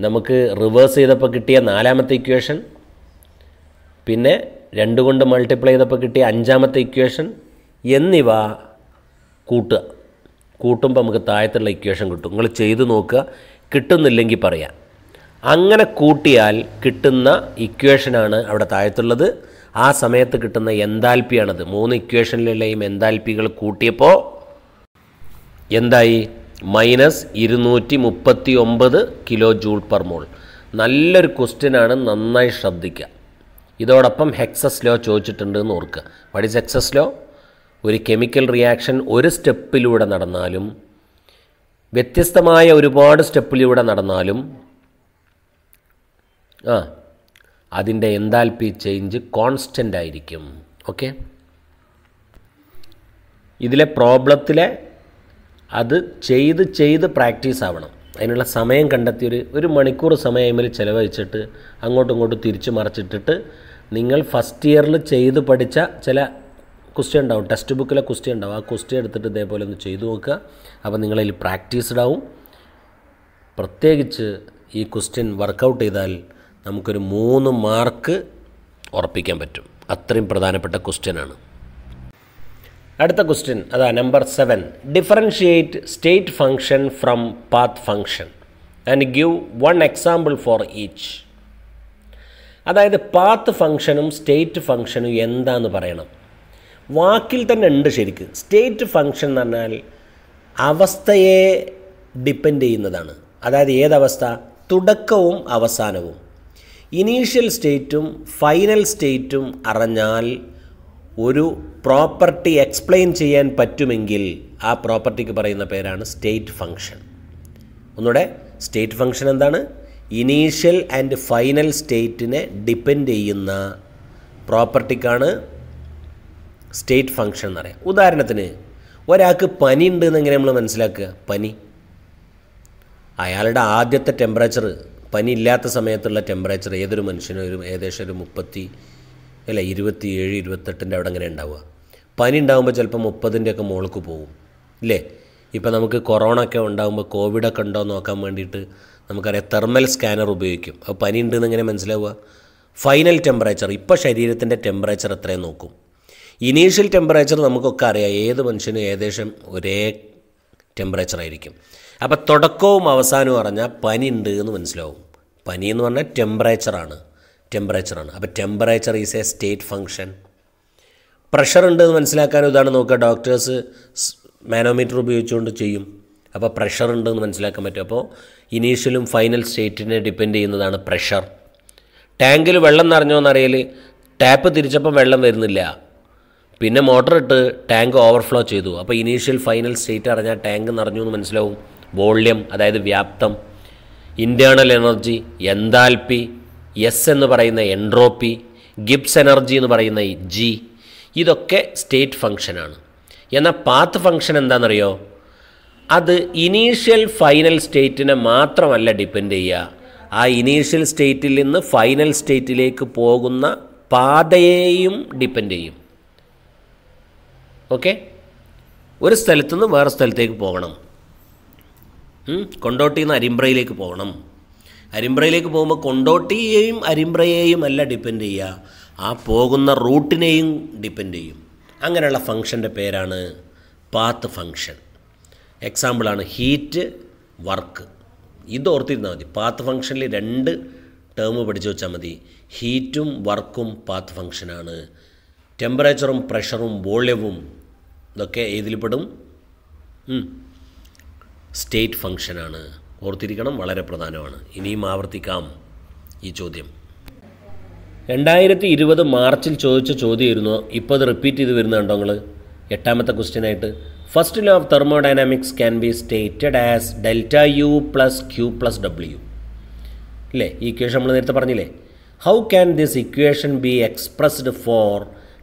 നമുക്ക് റിവേഴ്സ് ചെയ്തപ്പോൾ കിട്ടിയ നാലാമത്തെ ഇക്വേഷൻ, പിന്നെ 2 കൊണ്ട് മൾട്ടിപ്ലൈ ചെയ്തപ്പോൾ കിട്ടിയ 5ാമത്തെ ഇക്വേഷൻ എന്നിവ കൂട്ടുമ്പോൾ നമുക്ക് താഴത്തുള്ള ഇക്വേഷൻ കിട്ടും. നിങ്ങൾ ചെയ്ത് നോക്കുക, കിട്ടുന്നില്ലെങ്കിൽ പറയാം. അങ്ങനെ കൂട്ടിയാൽ കിട്ടുന്ന ഇക്വേഷനാണ് അവിടെ താഴത്തുള്ളത്. ആ സമയത്ത് കിട്ടുന്ന എൻതാൽപ്പിയാണത്. 3 ഇക്വേഷനിലുള്ളയും എൻതാൽപ്പികൾ കൂട്ടിയപ്പോൾ എന്തായി? -239 കിലോ ജൂൾ പെർ മോൾ. നല്ലൊരു ക്വസ്റ്റ്യനാണ്, നന്നായി ശ്രദ്ധിക്കുക. ഇതോടൊപ്പം ഹെക്സസ് ലോ ചോദിച്ചിട്ടുണ്ട് എന്ന് ഓർക്കുക. What is Hess's law? ഒരു കെമിക്കൽ റിയാക്ഷൻ ഒരു സ്റ്റെപ്പിലൂടെ നടന്നാലും വ്യത്യസ്തമായ ഒരുപാട് സ്റ്റെപ്പിലൂടെ നടന്നാലും അതിൻ്റെ എൻതാൽപ്പി ചേഞ്ച് കോൺസ്റ്റൻ്റ് ആയിരിക്കും. ഓക്കെ, ഇതിലെ പ്രോബ്ലത്തിലെ അത് ചെയ്ത് പ്രാക്ടീസ് ആവണം. അതിനുള്ള സമയം കണ്ടെത്തി ഒരു മണിക്കൂർ സമയം അതിൽ ചിലവഴിച്ചിട്ട് അങ്ങോട്ടും ഇങ്ങോട്ടും തിരിച്ചു മറിച്ചിട്ടിട്ട് നിങ്ങൾ ഫസ്റ്റ് ഇയറിൽ ചെയ്ത് പഠിച്ച ചില ക്വസ്റ്റ്യൻ ഉണ്ടാവും, ടെക്സ്റ്റ് ബുക്കിലെ ക്വസ്റ്റ്യൻ ഉണ്ടാവും. ആ ക്വസ്റ്റ്യൻ എടുത്തിട്ട് ഇതേപോലെ ഒന്ന് ചെയ്തു നോക്കുക. അപ്പോൾ നിങ്ങളതിൽ പ്രാക്ടീസ്ഡ് ആവും. പ്രത്യേകിച്ച് ഈ ക്വസ്റ്റ്യൻ വർക്കൗട്ട് ചെയ്താൽ നമുക്കൊരു 3 മാർക്ക് ഉറപ്പിക്കാൻ പറ്റും. അത്രയും പ്രധാനപ്പെട്ട ക്വസ്റ്റ്യനാണ്. അടുത്ത ക്വസ്റ്റ്യൻ അതാ number 7. Differentiate state function from path function and give 1 example for each. അതായത് പാത്ത് ഫംഗ്ഷനും സ്റ്റേറ്റ് ഫംഗ്ഷനും എന്താണെന്ന് പറയണം. വാക്കിൽ തന്നെ ഉണ്ട് ശരിക്ക്. സ്റ്റേറ്റ് ഫംഗ്ഷൻ എന്ന് പറഞ്ഞാൽ അവസ്ഥയെ ഡിപ്പെൻഡ് ചെയ്യുന്നതാണ്. അതായത് ഏതവസ്ഥ? തുടക്കവും അവസാനവും. ഇനീഷ്യൽ സ്റ്റേറ്റും ഫൈനൽ സ്റ്റേറ്റും അറിഞ്ഞാൽ ഒരു പ്രോപ്പർട്ടി എക്സ്പ്ലെയിൻ ചെയ്യാൻ പറ്റുമെങ്കിൽ ആ പ്രോപ്പർട്ടിക്ക് പറയുന്ന പേരാണ് സ്റ്റേറ്റ് ഫംഗ്ഷൻ. ഒന്നുകൂടെ, സ്റ്റേറ്റ് ഫംഗ്ഷൻ എന്താണ്? ഇനീഷ്യൽ ആൻഡ് ഫൈനൽ സ്റ്റേറ്റിനെ ഡിപ്പെൻഡ് ചെയ്യുന്ന പ്രോപ്പർട്ടിക്കാണ് സ്റ്റേറ്റ് ഫംഗ്ഷൻ എന്ന് പറയാം. ഉദാഹരണത്തിന് ഒരാൾക്ക് പനി ഉണ്ട് എന്നെങ്ങനെ നമ്മൾ മനസ്സിലാക്കുക? പനി, അയാളുടെ ആദ്യത്തെ ടെമ്പറേച്ചർ, പനി ഇല്ലാത്ത സമയത്തുള്ള ടെമ്പറേച്ചർ ഏതൊരു മനുഷ്യനും ഏകദേശം ഒരു 27, 28 അവിടെ അങ്ങനെ ഉണ്ടാവുക. പനി ഉണ്ടാകുമ്പോൾ ചിലപ്പോൾ 30 ഒക്കെ മുകൾക്ക് പോകും, ഇല്ലേ? ഇപ്പോൾ നമുക്ക് കൊറോണ ഒക്കെ ഉണ്ടാകുമ്പോൾ കോവിഡൊക്കെ ഉണ്ടോ എന്ന് നോക്കാൻ വേണ്ടിയിട്ട് നമുക്കറിയാം തെർമൽ സ്കാനർ ഉപയോഗിക്കും. അപ്പോൾ പനി ഉണ്ടെന്ന് എങ്ങനെ മനസ്സിലാവുക? ഫൈനൽ ടെമ്പറേച്ചർ, ഇപ്പോൾ ശരീരത്തിൻ്റെ ടെമ്പറേച്ചർ എത്രയും നോക്കും. ഇനീഷ്യൽ ടെമ്പറേച്ചർ നമുക്കൊക്കെ അറിയാം, ഏത് മനുഷ്യനും ഏകദേശം ഒരേ ടെമ്പറേച്ചർ ആയിരിക്കും. അപ്പോൾ തുടക്കവും അവസാനവും അറിഞ്ഞാൽ പനി ഉണ്ട് എന്ന് മനസ്സിലാവും. പനി എന്ന് പറഞ്ഞാൽ ടെമ്പറേച്ചറാണ്. അപ്പോൾ temperature is A state function. Pressure ഉണ്ട് എന്ന് മനസ്സിലാക്കാൻ ഇതാണ് നോക്കുക. ഡോക്ടേഴ്സ് മാനോമീറ്റർ ഉപയോഗിച്ചുകൊണ്ട് ചെയ്യും. അപ്പോൾ പ്രഷർ ഉണ്ടെന്ന് മനസ്സിലാക്കാൻ പറ്റും. അപ്പോൾ ഇനീഷ്യലും ഫൈനൽ സ്റ്റേറ്റിനെ ഡിപ്പെൻഡ് ചെയ്യുന്നതാണ് പ്രഷർ. ടാങ്കിൽ വെള്ളം നിറഞ്ഞോന്നറിയൽ, ടാപ്പ് തിരിച്ചപ്പം വെള്ളം വരുന്നില്ല, പിന്നെ മോട്ടർ ഇട്ട് ടാങ്ക് ഓവർഫ്ലോ ചെയ്തു. അപ്പോൾ ഇനീഷ്യൽ ഫൈനൽ സ്റ്റേറ്റ് അറിഞ്ഞാൽ ടാങ്ക് നിറഞ്ഞു എന്ന് മനസ്സിലാവും. വോള്യം അതായത് വ്യാപ്തം, ഇൻറ്റേർണൽ എനർജി, എൻതാൽപ്പി, എസ് എന്ന് പറയുന്ന എൻട്രോപ്പി, ഗിബ്സ് എനർജി എന്ന് പറയുന്ന ജി, ഇതൊക്കെ സ്റ്റേറ്റ് ഫംഗ്ഷനാണ്. എന്നാൽ പാത്ത് ഫംഗ്ഷൻ എന്താണെന്നറിയോ? അത് ഇനീഷ്യൽ ഫൈനൽ സ്റ്റേറ്റിനെ മാത്രമല്ല ഡിപ്പെൻഡ് ചെയ്യുക, ആ ഇനീഷ്യൽ സ്റ്റേറ്റിൽ നിന്ന് ഫൈനൽ സ്റ്റേറ്റിലേക്ക് പോകുന്ന പാതയെയും ഡിപ്പെൻഡ് ചെയ്യും. ഓക്കെ, ഒരു സ്ഥലത്തു നിന്ന് വേറെ സ്ഥലത്തേക്ക് പോകണം. കൊണ്ടോട്ടിയിൽ നിന്ന് അരിമ്പ്രയിലേക്ക് പോകണം. അരിമ്പ്രയിലേക്ക് പോകുമ്പോൾ കൊണ്ടോട്ടിയെയും അരിമ്പ്രയെയും അല്ല ഡിപ്പെൻഡ് ചെയ്യുക, ആ പോകുന്ന റൂട്ടിനെയും ഡിപ്പെൻഡ് ചെയ്യും. അങ്ങനെയുള്ള ഫംഗ്ഷൻ്റെ പേരാണ് പാത്ത് ഫംഗ്ഷൻ. എക്സാമ്പിളാണ് ഹീറ്റ്, വർക്ക്. ഇത് ഓർത്തിരുന്നാൽ മതി. പാത്ത് ഫംഗ്ഷനിൽ 2 ടേം പഠിച്ചു വെച്ചാൽ മതി. ഹീറ്റും വർക്കും പാത്ത് ഫംഗ്ഷനാണ്. ടെമ്പറേച്ചറും പ്രഷറും വോള്യവും ഇതൊക്കെ ഏതിൽ പെടും? സ്റ്റേറ്റ് ഫംഗ്ഷനാണ്. ഓർത്തിരിക്കണം, വളരെ പ്രധാനമാണ്. ഇനിയും ആവർത്തിക്കാം ഈ ചോദ്യം. 2020 മാർച്ചിൽ ചോദിച്ച ചോദ്യമായിരുന്നു. ഇപ്പോൾ അത് റിപ്പീറ്റ് ചെയ്ത് വരുന്നുണ്ടോ നിങ്ങൾ? 8ാമത്തെ ക്വസ്റ്റ്യനായിട്ട് first law of thermodynamics can be stated as ΔU + Q + W. അല്ലേ? ഈ ഇക്വേഷൻ നമ്മൾ നേരത്തെ പറഞ്ഞില്ലേ? How can this equation be expressed for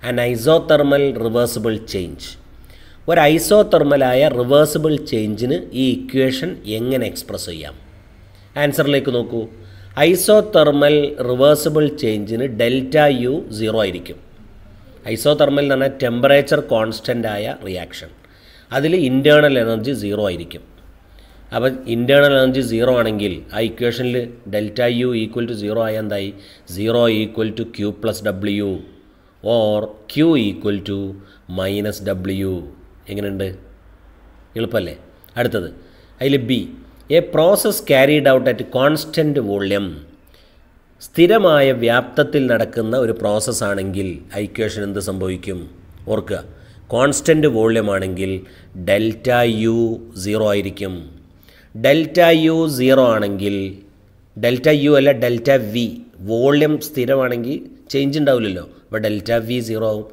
an isothermal reversible change? ഒരു ഐസോതെർമലായ റിവേഴ്സിബിൾ ചേഞ്ചിന് ഈ ഇക്വേഷൻ എങ്ങനെ എക്സ്പ്രസ് ചെയ്യാം? ആൻസറിലേക്ക് നോക്കൂ. ഐസോതെർമൽ റിവേഴ്സിബിൾ ചേഞ്ചിന് ΔU 0 ആയിരിക്കും. ഐസോതെർമൽ എന്ന് പറഞ്ഞാൽ ടെമ്പറേച്ചർ കോൺസ്റ്റൻ്റ് ആയ റിയാക്ഷൻ. അതിൽ ഇൻറ്റേർണൽ എനർജി 0 ആയിരിക്കും. അപ്പോൾ ഇൻറ്റേർണൽ എനർജി 0 ആണെങ്കിൽ ആ ഇക്വേഷനിൽ ΔU = 0 ആയ എന്തായി? 0 = Q + W or Q = -W. എങ്ങനെയുണ്ട്? എളുപ്പമല്ലേ? അടുത്തത് അതിൽ B, A process carried out at constant volume സ്ഥിരമായ വ്യാപ്തത്തിൽ നടക്കുന്ന ഒരു പ്രോസസ്സാണെങ്കിൽ ആ ഇക്വേഷൻ എന്ത് സംഭവിക്കും? ഓർക്കുക, കോൺസ്റ്റൻറ്റ് വോള്യം ആണെങ്കിൽ ഡെൽറ്റ യു 0 ആയിരിക്കും. ഡെൽറ്റ യു 0 ആണെങ്കിൽ, ഡെൽറ്റ യു അല്ല ഡെൽറ്റ വി, വോള്യം സ്ഥിരമാണെങ്കിൽ ചേഞ്ച് ഉണ്ടാവില്ലല്ലോ. അപ്പോൾ ഡെൽറ്റ വി 0 ആകും.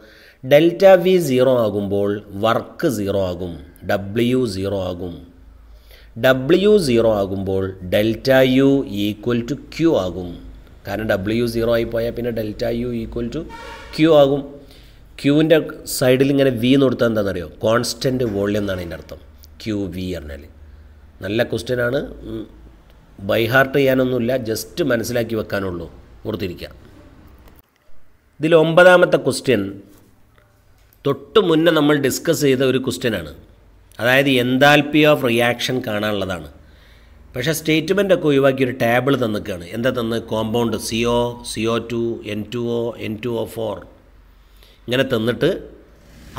ഡെൽറ്റ വി 0 ആകുമ്പോൾ വർക്ക് 0 ആകും, ഡബ്ല്യു 0 ആകും. ഡബ്ല്യു 0 ആകുമ്പോൾ delta U equal to Q ആകും. കാരണം ഡബ്ല്യു 0 ആയി പോയാൽ പിന്നെ delta U equal to Q ആകും. ക്യൂവിൻ്റെ സൈഡിൽ ഇങ്ങനെ വി എന്ന് കൊടുത്താൽ എന്താണെന്നറിയോ? കോൺസ്റ്റൻറ്റ് വോള്യം എന്നാണ് അതിൻ്റെ അർത്ഥം. ക്യൂ വി പറഞ്ഞാൽ നല്ല ക്വസ്റ്റ്യനാണ്. ബൈഹാർട്ട് ചെയ്യാനൊന്നുമില്ല, ജസ്റ്റ് മനസ്സിലാക്കി വെക്കാനുള്ളൂ, ഓർത്തിരിക്കുക. ഇതിൽ 9ാമത്തെ ക്വസ്റ്റ്യൻ തൊട്ട് മുന്നേ നമ്മൾ ഡിസ്കസ് ചെയ്ത ഒരു ക്വസ്റ്റ്യനാണ്. അതായത് എൻതാൽപ്പി ഓഫ് റിയാക്ഷൻ കാണാനുള്ളതാണ്. പക്ഷേ സ്റ്റേറ്റ്മെൻറ്റൊക്കെ ഒഴിവാക്കി ഒരു ടേബിൾ തന്നിക്കുകയാണ്. എന്താ തന്ന്? Compound CO, CO2, N2O, N2O4 ഇങ്ങനെ തന്നിട്ട്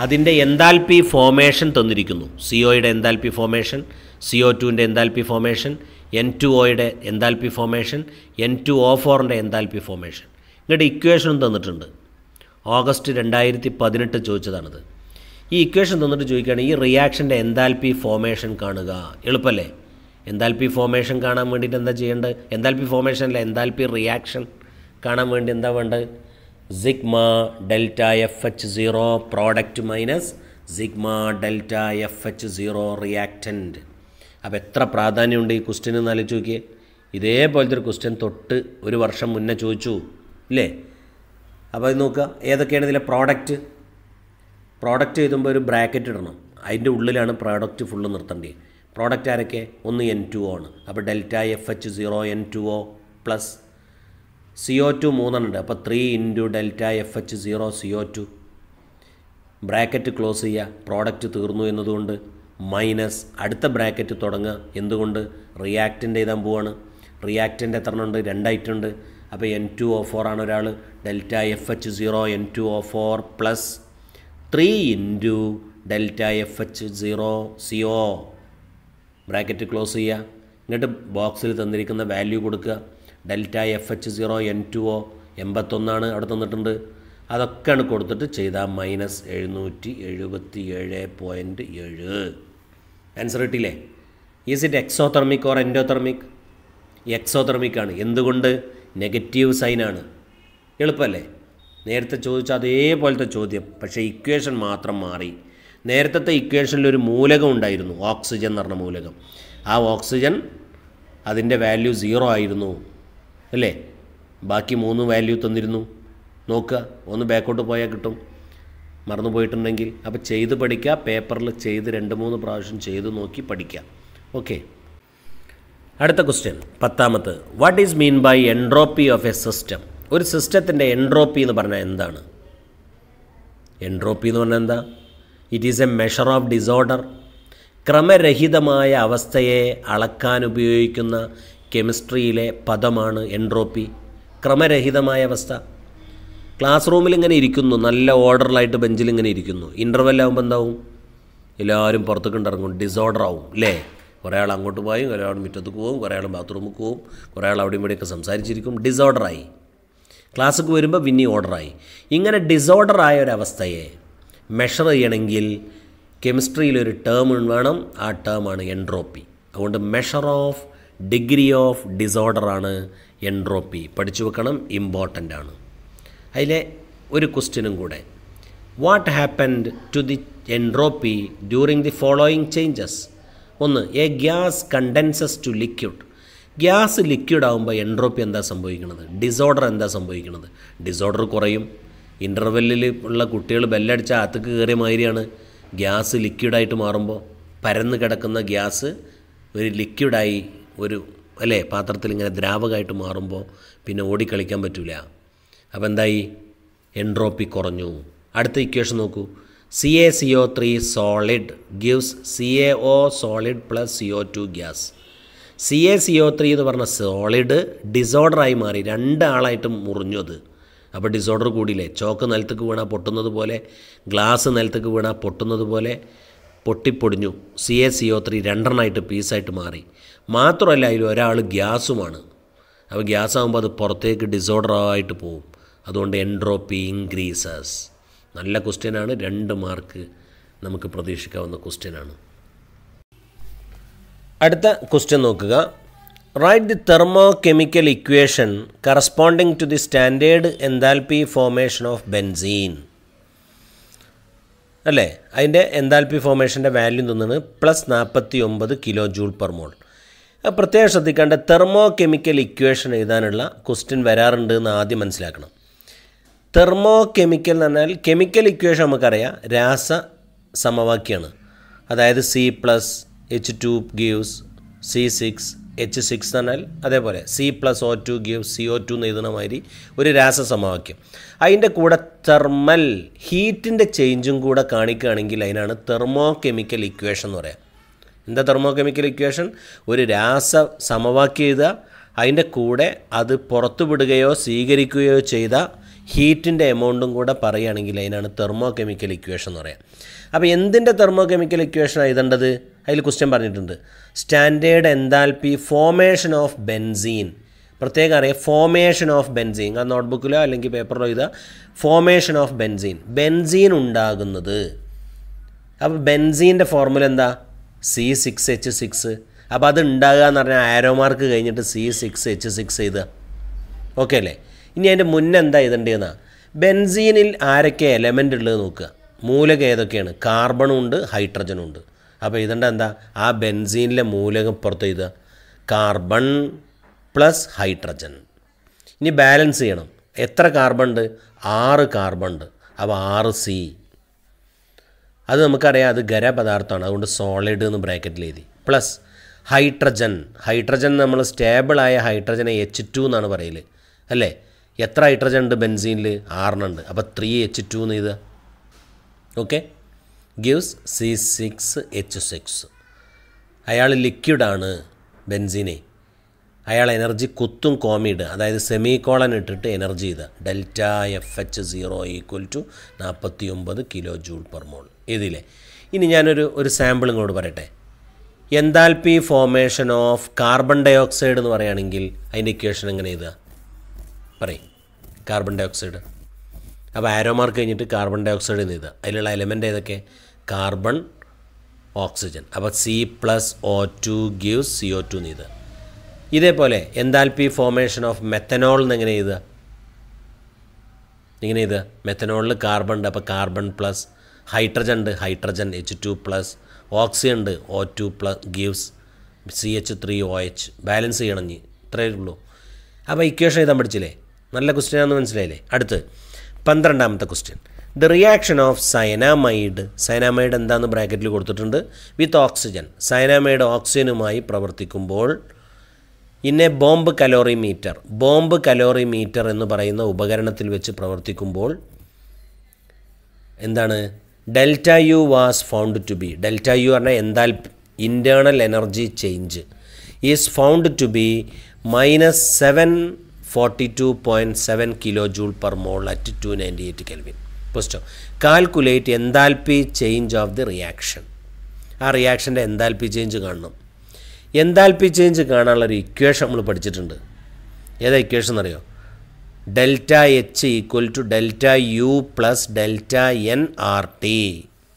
അതിൻ്റെ എൻതാൽപ്പി ഫോമേഷൻ തന്നിരിക്കുന്നു. COയുടെ എൻതാൽപ്പി ഫോമേഷൻ, CO2ൻ്റെ എൻതാൽപ്പി ഫോമേഷൻ, N2Oയുടെ എൻതാൽപ്പി ഫോമേഷൻ, N2O4ൻ്റെ എൻതാൽപ്പി ഫോമേഷൻ. ഇങ്ങോട്ട് ഇക്വേഷനും തന്നിട്ടുണ്ട്. ഓഗസ്റ്റ് 2018 ചോദിച്ചതാണിത്. ഈ ഇക്വേഷൻ തന്നിട്ട് ചോദിക്കുകയാണ് ഈ റിയാക്ഷൻ്റെ എൻതാൽപ്പി ഫോമേഷൻ കാണുക. എളുപ്പമല്ലേ? എൻതാൽപ്പി ഫോമേഷൻ കാണാൻ വേണ്ടിയിട്ട് എന്താ ചെയ്യേണ്ടത്? എൻതാൽപ്പി ഫോമേഷൻ അല്ല, എൻതാൽപ്പി റിയാക്ഷൻ കാണാൻ വേണ്ടി എന്താ വേണ്ടത്? Sigma delta FH0 product minus sigma delta FH0 reactant. അപ്പോൾ എത്ര പ്രാധാന്യമുണ്ട് ഈ ക്വസ്റ്റ്യൻ എന്ന് ആലോചിച്ച് നോക്കിയേ. ഇതേപോലത്തെ ഒരു ക്വസ്റ്റ്യൻ തൊട്ട് ഒരു വർഷം മുന്നേ ചോദിച്ചു ഇല്ലേ? അപ്പോൾ അത് നോക്കുക, ഏതൊക്കെയാണ് ഇതിലെ പ്രോഡക്റ്റ് എഴുതുമ്പോൾ ഒരു ബ്രാക്കറ്റ് ഇടണം. അതിൻ്റെ ഉള്ളിലാണ് പ്രോഡക്റ്റ് ഫുള്ള് നിർത്തേണ്ടത്. പ്രോഡക്റ്റ് ആരൊക്കെ? ഒന്ന് N2O ആണ്. അപ്പോൾ delta FH0 N2O plus CO2 3 ഉണ്ട്. അപ്പോൾ 3 into delta FH0 CO2 bracket close ചെയ്യുക. പ്രോഡക്റ്റ് തീർന്നു എന്നതുകൊണ്ട് മൈനസ് അടുത്ത ബ്രാക്കറ്റ് തുടങ്ങുക. എന്തുകൊണ്ട്? റിയാക്റ്റൻ്റ് എഴുതാൻ പോവാണ്. റിയാക്റ്റൻ്റ് എത്ര ഉണ്ട്? 2 ആയിട്ടുണ്ട്. അപ്പോൾ N2O4 ആണ് ഒരാൾ. Delta FH0 N2O4 plus 3 into delta FH0 CO bracket close ചെയ്യുക. എന്നിട്ട് ബോക്സിൽ തന്നിരിക്കുന്ന വാല്യൂ കൊടുക്കുക. ഡെൽറ്റ FH0 N2O 81 അവിടെ തന്നിട്ടുണ്ട്. അതൊക്കെയാണ് കൊടുത്തിട്ട് ചെയ്താൽ മൈനസ് 777.7. ആൻസർ കിട്ടിയില്ലേ? Is it exothermic or endothermic? Exothermic ആണ്. എന്തുകൊണ്ട്? നെഗറ്റീവ് സൈനാണ്. എളുപ്പമല്ലേ? നേരത്തെ ചോദിച്ച അതേപോലത്തെ ചോദ്യം, പക്ഷേ ഇക്വേഷൻ മാത്രം മാറി. നേരത്തെ ഇക്വേഷനിലൊരു മൂലകം ഉണ്ടായിരുന്നു, ഓക്സിജൻ എന്ന് പറഞ്ഞ മൂലകം. ആ ഓക്സിജൻ അതിൻ്റെ വാല്യൂ 0 ആയിരുന്നു അല്ലേ? ബാക്കി 3 വാല്യൂ തന്നിരുന്നു. നോക്കുക, ഒന്ന് ബാക്കോട്ട് പോയാൽ കിട്ടും, മറന്നു പോയിട്ടുണ്ടെങ്കിൽ. അപ്പോൾ ചെയ്ത് പഠിക്കുക, പേപ്പറിൽ ചെയ്ത് 2-3 പ്രാവശ്യം ചെയ്ത് നോക്കി പഠിക്കുക. ഓക്കെ, അടുത്ത ക്വസ്റ്റ്യൻ 10ാമത്. What is mean by entropy of a system? ഒരു സിസ്റ്റത്തിൻ്റെ എൻട്രോപ്പി എന്ന് പറഞ്ഞാൽ എന്താണ്? എൻട്രോപ്പി എന്ന് പറഞ്ഞാൽ എന്താ? It is A measure of disorder. ക്രമരഹിതമായ അവസ്ഥയെ അളക്കാൻ ഉപയോഗിക്കുന്ന കെമിസ്ട്രിയിലെ പദമാണ് എൻട്രോപ്പി. ക്രമരഹിതമായ അവസ്ഥ. ക്ലാസ് റൂമിൽ ഇങ്ങനെ ഇരിക്കുന്നു, നല്ല ഓർഡറിലായിട്ട് ബെഞ്ചിൽ ഇങ്ങനെ ഇരിക്കുന്നു. ഇൻ്റർവെല്ലാകുമ്പോൾ എന്താവും? എല്ലാവരും പുറത്തേക്ക് ഇറങ്ങും, ഡിസോർഡർ ആവും അല്ലേ? കുറേ ആൾ അങ്ങോട്ട് പോയും, കുറേ ആൾ മുറ്റത്തേക്ക് പോവും, കുറേ ആൾ ബാത്റൂമിൽ പോവും, കുറേ ആൾ അവിടെയും ഇവിടെയൊക്കെ സംസാരിച്ചിരിക്കും. ഡിസോർഡറായി. ക്ലാസ്സിക്ക് വരുമ്പോൾ പിന്നെ ഓർഡറായി. ഇങ്ങനെ ഡിസോർഡറായ ഒരവസ്ഥയെ മെഷർ ചെയ്യണമെങ്കിൽ കെമിസ്ട്രിയിലൊരു ടേം വേണം. ആ ടേമാണ് എൻട്രോപ്പി. അതുകൊണ്ട് മെഷർ ഓഫ് ഡിഗ്രി ഓഫ് ഡിസോർഡറാണ് എൻട്രോപ്പി. പഠിച്ചു വെക്കണം, ഇമ്പോർട്ടൻ്റ് ആണ്. അതിലെ ഒരു ക്വസ്റ്റ്യനും കൂടെ. What happened to the entropy during the following changes? ഒന്ന്, a gas condenses to liquid. Gas liquid ആകുമ്പോൾ എൻട്രോപ്പി എന്താ സംഭവിക്കുന്നത്? ഡിസോർഡർ എന്താ സംഭവിക്കുന്നത്? ഡിസോർഡർ കുറയും. ഇൻ്റർവെല്ലിൽ ഉള്ള കുട്ടികൾ ബെല്ലടിച്ചാൽ അകത്തേക്ക് കയറിയ മാതിരിയാണ് ഗ്യാസ് ലിക്വിഡായിട്ട് മാറുമ്പോൾ. പരന്ന് കിടക്കുന്ന ഗ്യാസ് ഒരു ലിക്വിഡായി ഒരു അല്ലേ പാത്രത്തിൽ ഇങ്ങനെ ദ്രാവകമായിട്ട് മാറുമ്പോൾ പിന്നെ ഓടിക്കളിക്കാൻ പറ്റില്ല. അപ്പോൾ എന്തായി? എൻട്രോപ്പി കുറഞ്ഞു. അടുത്ത ഇക്വേഷൻ നോക്കൂ. CaCO3 solid gives CaO solid plus CO2 gas. CaCO3 എന്ന് പറഞ്ഞ സോളിഡ് ഡിസോർഡറായി മാറി, 2 ആളായിട്ട് മുറിഞ്ഞു അത്. അപ്പോൾ ഡിസോർഡർ കൂടിയില്ലേ? ചോക്ക് നിലത്തേക്ക് വീണാൽ പൊട്ടുന്നത് പോലെ, ഗ്ലാസ് നിലത്തേക്ക് വീണാൽ പൊട്ടുന്നത് പോലെ പൊട്ടിപ്പൊടിഞ്ഞു. CaCO3 2 പീസായിട്ട് മാറി. മാത്രമല്ല അതിൽ ഒരാൾ ഗ്യാസുമാണ്. അപ്പോൾ ഗ്യാസ് ആകുമ്പോൾ അത് പുറത്തേക്ക് ഡിസോർഡറായിട്ട് പോവും. അതുകൊണ്ട് എൻട്രോപ്പി ഇൻക്രീസസ്. നല്ല ക്വസ്റ്റ്യനാണ്, 2 മാർക്ക് നമുക്ക് പ്രതീക്ഷിക്കാവുന്ന ക്വസ്റ്റ്യനാണ്. അടുത്ത ക്വസ്റ്റ്യൻ നോക്കുക. Write the thermochemical equation corresponding to the standard enthalpy formation of benzene. അല്ലേ, അതിൻ്റെ എൻതാൽപ്പി ഫോർമേഷൻ്റെ വാല്യൂ തോന്നുന്നത് +49 കിലോ ജൂൾ പെർ മോൾ. പ്രത്യേകം ശ്രദ്ധിക്കേണ്ട, തെർമോകെമിക്കൽ ഇക്വേഷൻ എഴുതാനുള്ള ക്വസ്റ്റ്യൻ വരാറുണ്ട് എന്ന് ആദ്യം മനസ്സിലാക്കണം. തെർമോകെമിക്കൽ എന്ന് പറഞ്ഞാൽ കെമിക്കൽ ഇക്വേഷൻ നമുക്കറിയാം, രാസ സമവാക്യമാണ്. അതായത് C+H2 ഗീവ്സ് C6H6 എന്ന് പറഞ്ഞാൽ അതേപോലെ C+O2 ഗീവ്സ് CO2 എന്ന് എഴുതുന്ന മാതിരി ഒരു രാസസമവാക്യം. അതിൻ്റെ കൂടെ തെർമൽ ഹീറ്റിൻ്റെ ചേഞ്ചും കൂടെ കാണിക്കുകയാണെങ്കിൽ അതിനാണ് തെർമോകെമിക്കൽ ഇക്വേഷൻ എന്ന് പറയാം. എന്താ തെർമോകെമിക്കൽ ഇക്വേഷൻ? ഒരു രാസ സമവാക്യം എഴുതുക, അതിൻ്റെ കൂടെ അത് പുറത്തു വിടുകയോ സ്വീകരിക്കുകയോ ചെയ്ത ഹീറ്റിൻ്റെ എമൗണ്ടും കൂടെ പറയുകയാണെങ്കിൽ അതിനാണ് തെർമോകെമിക്കൽ ഇക്വേഷൻ എന്ന് പറയാം. അപ്പോൾ എന്തിൻ്റെ തെർമോകെമിക്കൽ ഇക്വേഷൻ എഴുതേണ്ടത്? അതിൽ ക്വസ്റ്റ്യൻ പറഞ്ഞിട്ടുണ്ട്. Standard enthalpy formation of benzene. പ്രത്യേകം അറിയാം, ഫോർമേഷൻ ഓഫ് ബെൻസീൻ. ആ നോട്ട്ബുക്കിലോ അല്ലെങ്കിൽ പേപ്പറിലോ എഴുതുക, ഫോർമേഷൻ ഓഫ് ബെൻസീൻ. ബെൻസീൻ ഉണ്ടാകുന്നത്. അപ്പോൾ ബെൻസീൻ്റെ ഫോർമുല എന്താ? C6H6. അപ്പോൾ അത് ഉണ്ടാകുക എന്ന് പറഞ്ഞാൽ ആരോ മാർക്ക് കഴിഞ്ഞിട്ട് C6H6 എഴുതുക. ഓക്കെ അല്ലേ? ഇനി അതിൻ്റെ മുന്നേ എന്താ എഴുതേണ്ടതെന്നാ, ബെൻസീനിൽ ആരൊക്കെ എലമെൻ്റ് ഉള്ളത് നോക്കുക. മൂലകം ഏതൊക്കെയാണ്? കാർബണും ഉണ്ട്, ഹൈഡ്രജനും ഉണ്ട്. അപ്പോൾ എഴുതേണ്ട എന്താ? ആ ബെൻസീനിലെ മൂലകം പുറത്ത് എഴുതുക, കാർബൺ പ്ലസ് ഹൈഡ്രജൻ. ഇനി ബാലൻസ് ചെയ്യണം. എത്ര കാർബൺ ഉണ്ട്? 6 കാർബൺ ഉണ്ട്. അപ്പോൾ 6C. അത് നമുക്കറിയാം, അത് ഖരപദാർത്ഥമാണ്, അതുകൊണ്ട് സോളിഡ് എന്ന് ബ്രാക്കറ്റിൽ എഴുതി. പ്ലസ് ഹൈഡ്രജൻ നമ്മൾ സ്റ്റേബിളായ ഹൈഡ്രജനെ H2 എന്നാണ് പറയൽ, അല്ലേ? എത്ര ഹൈഡ്രജൻ ഉണ്ട് ബെൻസീനിൽ? 6 ഉണ്ട്. അപ്പോൾ 3H2 എന്ന് എഴുതുക. Okay, gives C6H6. അയാൾ ലിക്വിഡാണ് ബെൻസീനെ. അയാൾ എനർജി കുത്തും കോമിഡ്, അതായത് സെമികോളൻ ഇട്ടിട്ട് എനർജി ചെയ്ത ΔFH0 = 49 കിലോ ജൂൾ പെർ മോൾ ഇതിലെ. ഇനി ഞാനൊരു സാമ്പിൾ ഇങ്ങോട്ട് പറയട്ടെ. Enthalpy formation of carbon dye ഓക്സൈഡ് എന്ന് പറയുകയാണെങ്കിൽ അതിൻ്റെ ഇക്വേഷൻ എങ്ങനെ എഴുതുക? പറയും, കാർബൺ ഡൈ ഓക്സൈഡ്. അപ്പോൾ ആരോ മാർക്ക് കഴിഞ്ഞിട്ട് കാർബൺ ഡൈ ഓക്സൈഡ് എന്ന് എഴുതുക. അതിലുള്ള എലമെൻ്റ് ഏതൊക്കെ? Carbon, oxygen. അപ്പോൾ C+O2 ഗീവ്സ് CO2 എന്ന് എഴുതുക. ഇതേപോലെ എൻതാൽപ്പി ഫോർമേഷൻ ഓഫ് മെത്തനോൾ എന്നെങ്ങനെ എഴുതുക? ഇങ്ങനെ എഴുതുക, മെത്തനോളിൽ കാർബൺ ഉണ്ട്, അപ്പോൾ കാർബൺ പ്ലസ് ഹൈഡ്രജൻ ഉണ്ട്, ഹൈഡ്രജൻ H2 പ്ലസ് ഓക്സിജൻ ഉണ്ട്, O2 ഗീവ്സ് CH3OH. ബാലൻസ് ചെയ്യണം, ഇത്രയേ ഉള്ളൂ. അപ്പോൾ ഇക്വേഷൻ എഴുതാൻ പഠിച്ചില്ലേ? നല്ല ക്വസ്റ്റ്യനാണെന്ന് മനസ്സിലായില്ലേ? അടുത്ത് 12ാമത്തെ question. The reaction of cyanamide. Cyanamide എന്താണെന്ന് ബ്രാക്കറ്റിൽ കൊടുത്തിട്ടുണ്ട്. With oxygen. സയനാമൈഡ് ഓക്സിജനുമായി പ്രവർത്തിക്കുമ്പോൾ ഇന്നെ ബോംബ് കലോറിമീറ്റർ. ബോംബ് കലോറിമീറ്റർ എന്ന് പറയുന്ന ഉപകരണത്തിൽ വെച്ച് പ്രവർത്തിക്കുമ്പോൾ എന്താണ്? ΔU was found to be. ΔU പറഞ്ഞാൽ enthalpy, internal energy change, is found to be -742.7 kilo joule per mole at 298 kelvin. Question, calculate enthalpy change of the reaction. ആ റിയാക്ഷൻ്റെ enthalpy change കാണണം. എൻതാൽപ്പി ചേഞ്ച് കാണാനുള്ളൊരു equation നമ്മൾ പഠിച്ചിട്ടുണ്ട്. ഏതാ equation എന്നറിയോ? ΔH = ΔU + ΔNRT.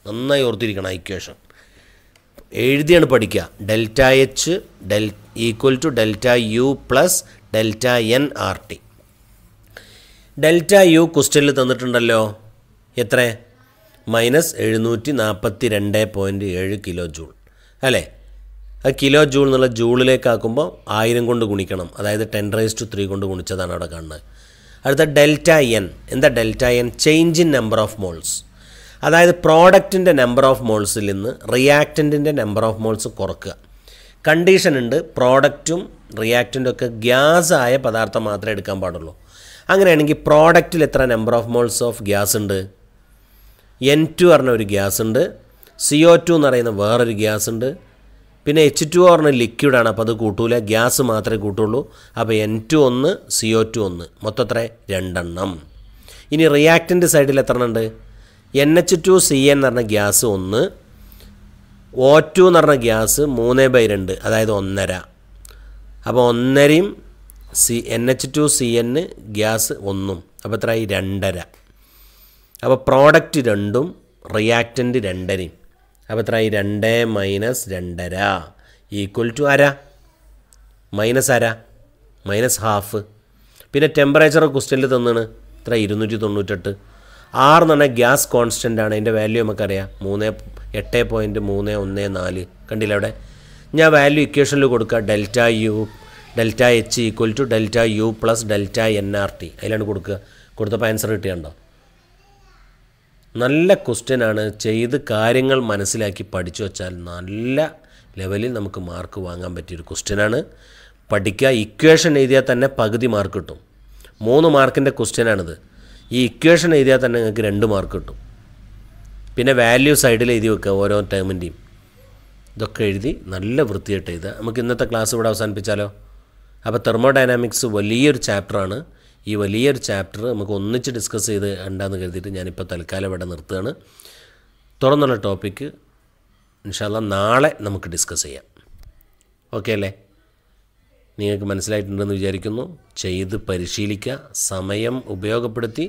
നന്നായി ഓർത്തിരിക്കണം ആ ഇക്വേഷൻ. എഴുതിയാണ് പഠിക്കുക. ΔH = ΔU + ΔNRT. ΔU ക്വസ്റ്റ്യനിൽ തന്നിട്ടുണ്ടല്ലോ. എത്ര? -742.7 കിലോ ജൂൾ അല്ലേ? അത് കിലോ ജൂൾ എന്നുള്ള ജൂളിലേക്കാക്കുമ്പോൾ 1000 കൊണ്ട് ഗുണിക്കണം, അതായത് 10⁻³ കൊണ്ട് ഗുണിച്ചതാണ് അവിടെ കാണുന്നത്. അടുത്ത ΔN. എന്താ ΔN? Change in number of moles. അതായത് പ്രോഡക്റ്റിൻ്റെ നമ്പർ ഓഫ് മോൾസിൽ നിന്ന് റിയാക്റ്റൻറ്റിൻ്റെ നമ്പർ ഓഫ് മോൾസ് കുറക്കുക. കണ്ടീഷൻ ഉണ്ട്, പ്രോഡക്റ്റും റിയാക്റ്റൻറ്റും ഒക്കെ ഗ്യാസായ പദാർത്ഥം മാത്രമേ എടുക്കാൻ പാടുള്ളൂ. അങ്ങനെയാണെങ്കിൽ പ്രോഡക്റ്റിൽ എത്ര number of moles of gas ഉണ്ട്? N2 പറഞ്ഞ ഒരു ഗ്യാസ് ഉണ്ട്, CO2 എന്ന് പറയുന്ന വേറൊരു ഗ്യാസ് ഉണ്ട്, പിന്നെ H2O പറഞ്ഞ ലിക്വിഡാണ്, അപ്പോൾ അത് കൂട്ടൂല, ഗ്യാസ് മാത്രമേ കൂട്ടുള്ളൂ. അപ്പോൾ N2 1, CO2 1, മൊത്തം എത്ര? 2 എണ്ണം. ഇനി റിയാക്റ്റൻ്റ് സൈഡിൽ എത്ര ഉണ്ട്? NH2CN എന്ന് പറഞ്ഞ ഗ്യാസ് 1, O2 എന്ന് പറഞ്ഞ ഗ്യാസ് 3/2, അതായത് 1.5. അപ്പോൾ 1.5യും NH2CN ഗ്യാസ് 1 അപ്പോൾ എത്രയായി 2.5. അപ്പോൾ പ്രോഡക്റ്റ് 2ഉം റിയാക്റ്റൻ്റ് 2.5 അപ്പോൾ എത്രയായി 2 മൈനസ് 2.5 ഈക്വൽ ടു ആരാ മൈനസ് ആരാ മൈനസ് ഹാഫ്. പിന്നെ ടെമ്പറേച്ചർ ക്വസ്റ്റ്യനിൽ തന്നാണ് എത്ര 298. R എന്ന് പറഞ്ഞാൽ ഗ്യാസ് കോൺസ്റ്റൻ്റ് ആണ്. അതിൻ്റെ വാല്യൂ നമുക്കറിയാം 8.314 കണ്ടില്ല അവിടെ. ഞാൻ വാല്യൂ ഇക്വേഷനിൽ കൊടുക്കുക delta H equal to delta U plus delta NRT അതിലാണ് കൊടുക്കുക. കൊടുത്തപ്പോൾ ആൻസർ കിട്ടിയുണ്ടോ? നല്ല ക്വസ്റ്റ്യനാണ്. ചെയ്ത് കാര്യങ്ങൾ മനസ്സിലാക്കി പഠിച്ചു വച്ചാൽ നല്ല ലെവലിൽ നമുക്ക് മാർക്ക് വാങ്ങാൻ പറ്റിയൊരു ക്വസ്റ്റ്യനാണ്. പഠിക്കുക. ഇക്വേഷൻ എഴുതിയാൽ തന്നെ പകുതി മാർക്ക് കിട്ടും. 3 മാർക്കിൻ്റെ ക്വസ്റ്റ്യനാണിത്. ഈ ഇക്വേഷൻ എഴുതിയാൽ തന്നെ നിങ്ങൾക്ക് 2 മാർക്ക് കിട്ടും. പിന്നെ വാല്യൂ സൈഡിൽ എഴുതി വെക്കുക ഓരോ ടേമിൻ്റെയും. ഇതൊക്കെ എഴുതി നല്ല വൃത്തിയായിട്ട് എഴുതുക. നമുക്ക് ഇന്നത്തെ ക്ലാസ് ഇവിടെ അവസാനിപ്പിച്ചാലോ? അപ്പോൾ തെർമോഡൈനാമിക്സ് വലിയൊരു ചാപ്റ്ററാണ്. ഈ വലിയൊരു ചാപ്റ്റർ നമുക്ക് ഒന്നിച്ച് ഡിസ്കസ് ചെയ്ത് ഉണ്ടാന്ന് കരുതിയിട്ട് ഞാനിപ്പോൾ തൽക്കാലം ഇവിടെ നിർത്തുകയാണ്. തുറന്നുള്ള ടോപ്പിക്ക് ഇൻഷാ അല്ലാ നാളെ നമുക്ക് ഡിസ്കസ് ചെയ്യാം. ഓക്കെ അല്ലേ? നിങ്ങൾക്ക് മനസ്സിലായിട്ടുണ്ടെന്ന് വിചാരിക്കുന്നു. ചെയ്ത് പരിശീലിക്കുക. സമയം ഉപയോഗപ്പെടുത്തി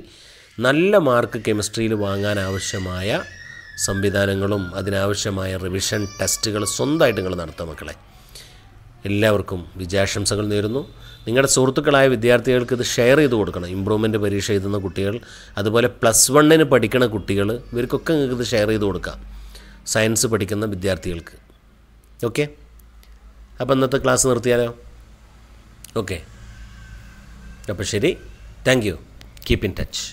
നല്ല മാർക്ക് കെമിസ്ട്രിയിൽ വാങ്ങാൻ ആവശ്യമായ സംവിധാനങ്ങളും അതിനാവശ്യമായ റിവിഷൻ ടെസ്റ്റുകൾ സ്വന്തമായിട്ട് നിങ്ങൾ നടത്തുക മക്കളെ. എല്ലാവർക്കും വിജയാശംസകൾ നേരുന്നു. നിങ്ങളുടെ സുഹൃത്തുക്കളായ വിദ്യാർത്ഥികൾക്ക് ഇത് ഷെയർ ചെയ്ത് കൊടുക്കണം. ഇമ്പ്രൂവ്മെൻറ്റ് പരീക്ഷ എഴുതുന്ന കുട്ടികൾ, അതുപോലെ +1 പഠിക്കുന്ന കുട്ടികൾ, ഇവർക്കൊക്കെ നിങ്ങൾക്ക് ഇത് ഷെയർ ചെയ്ത് കൊടുക്കാം. സയൻസ് പഠിക്കുന്ന വിദ്യാർത്ഥികൾക്ക്. ഓക്കെ, അപ്പോൾ ഇന്നത്തെ ക്ലാസ് നിർത്തിയാലോ? ഓക്കെ, അപ്പോൾ ശരി. Thank you. Keep in touch.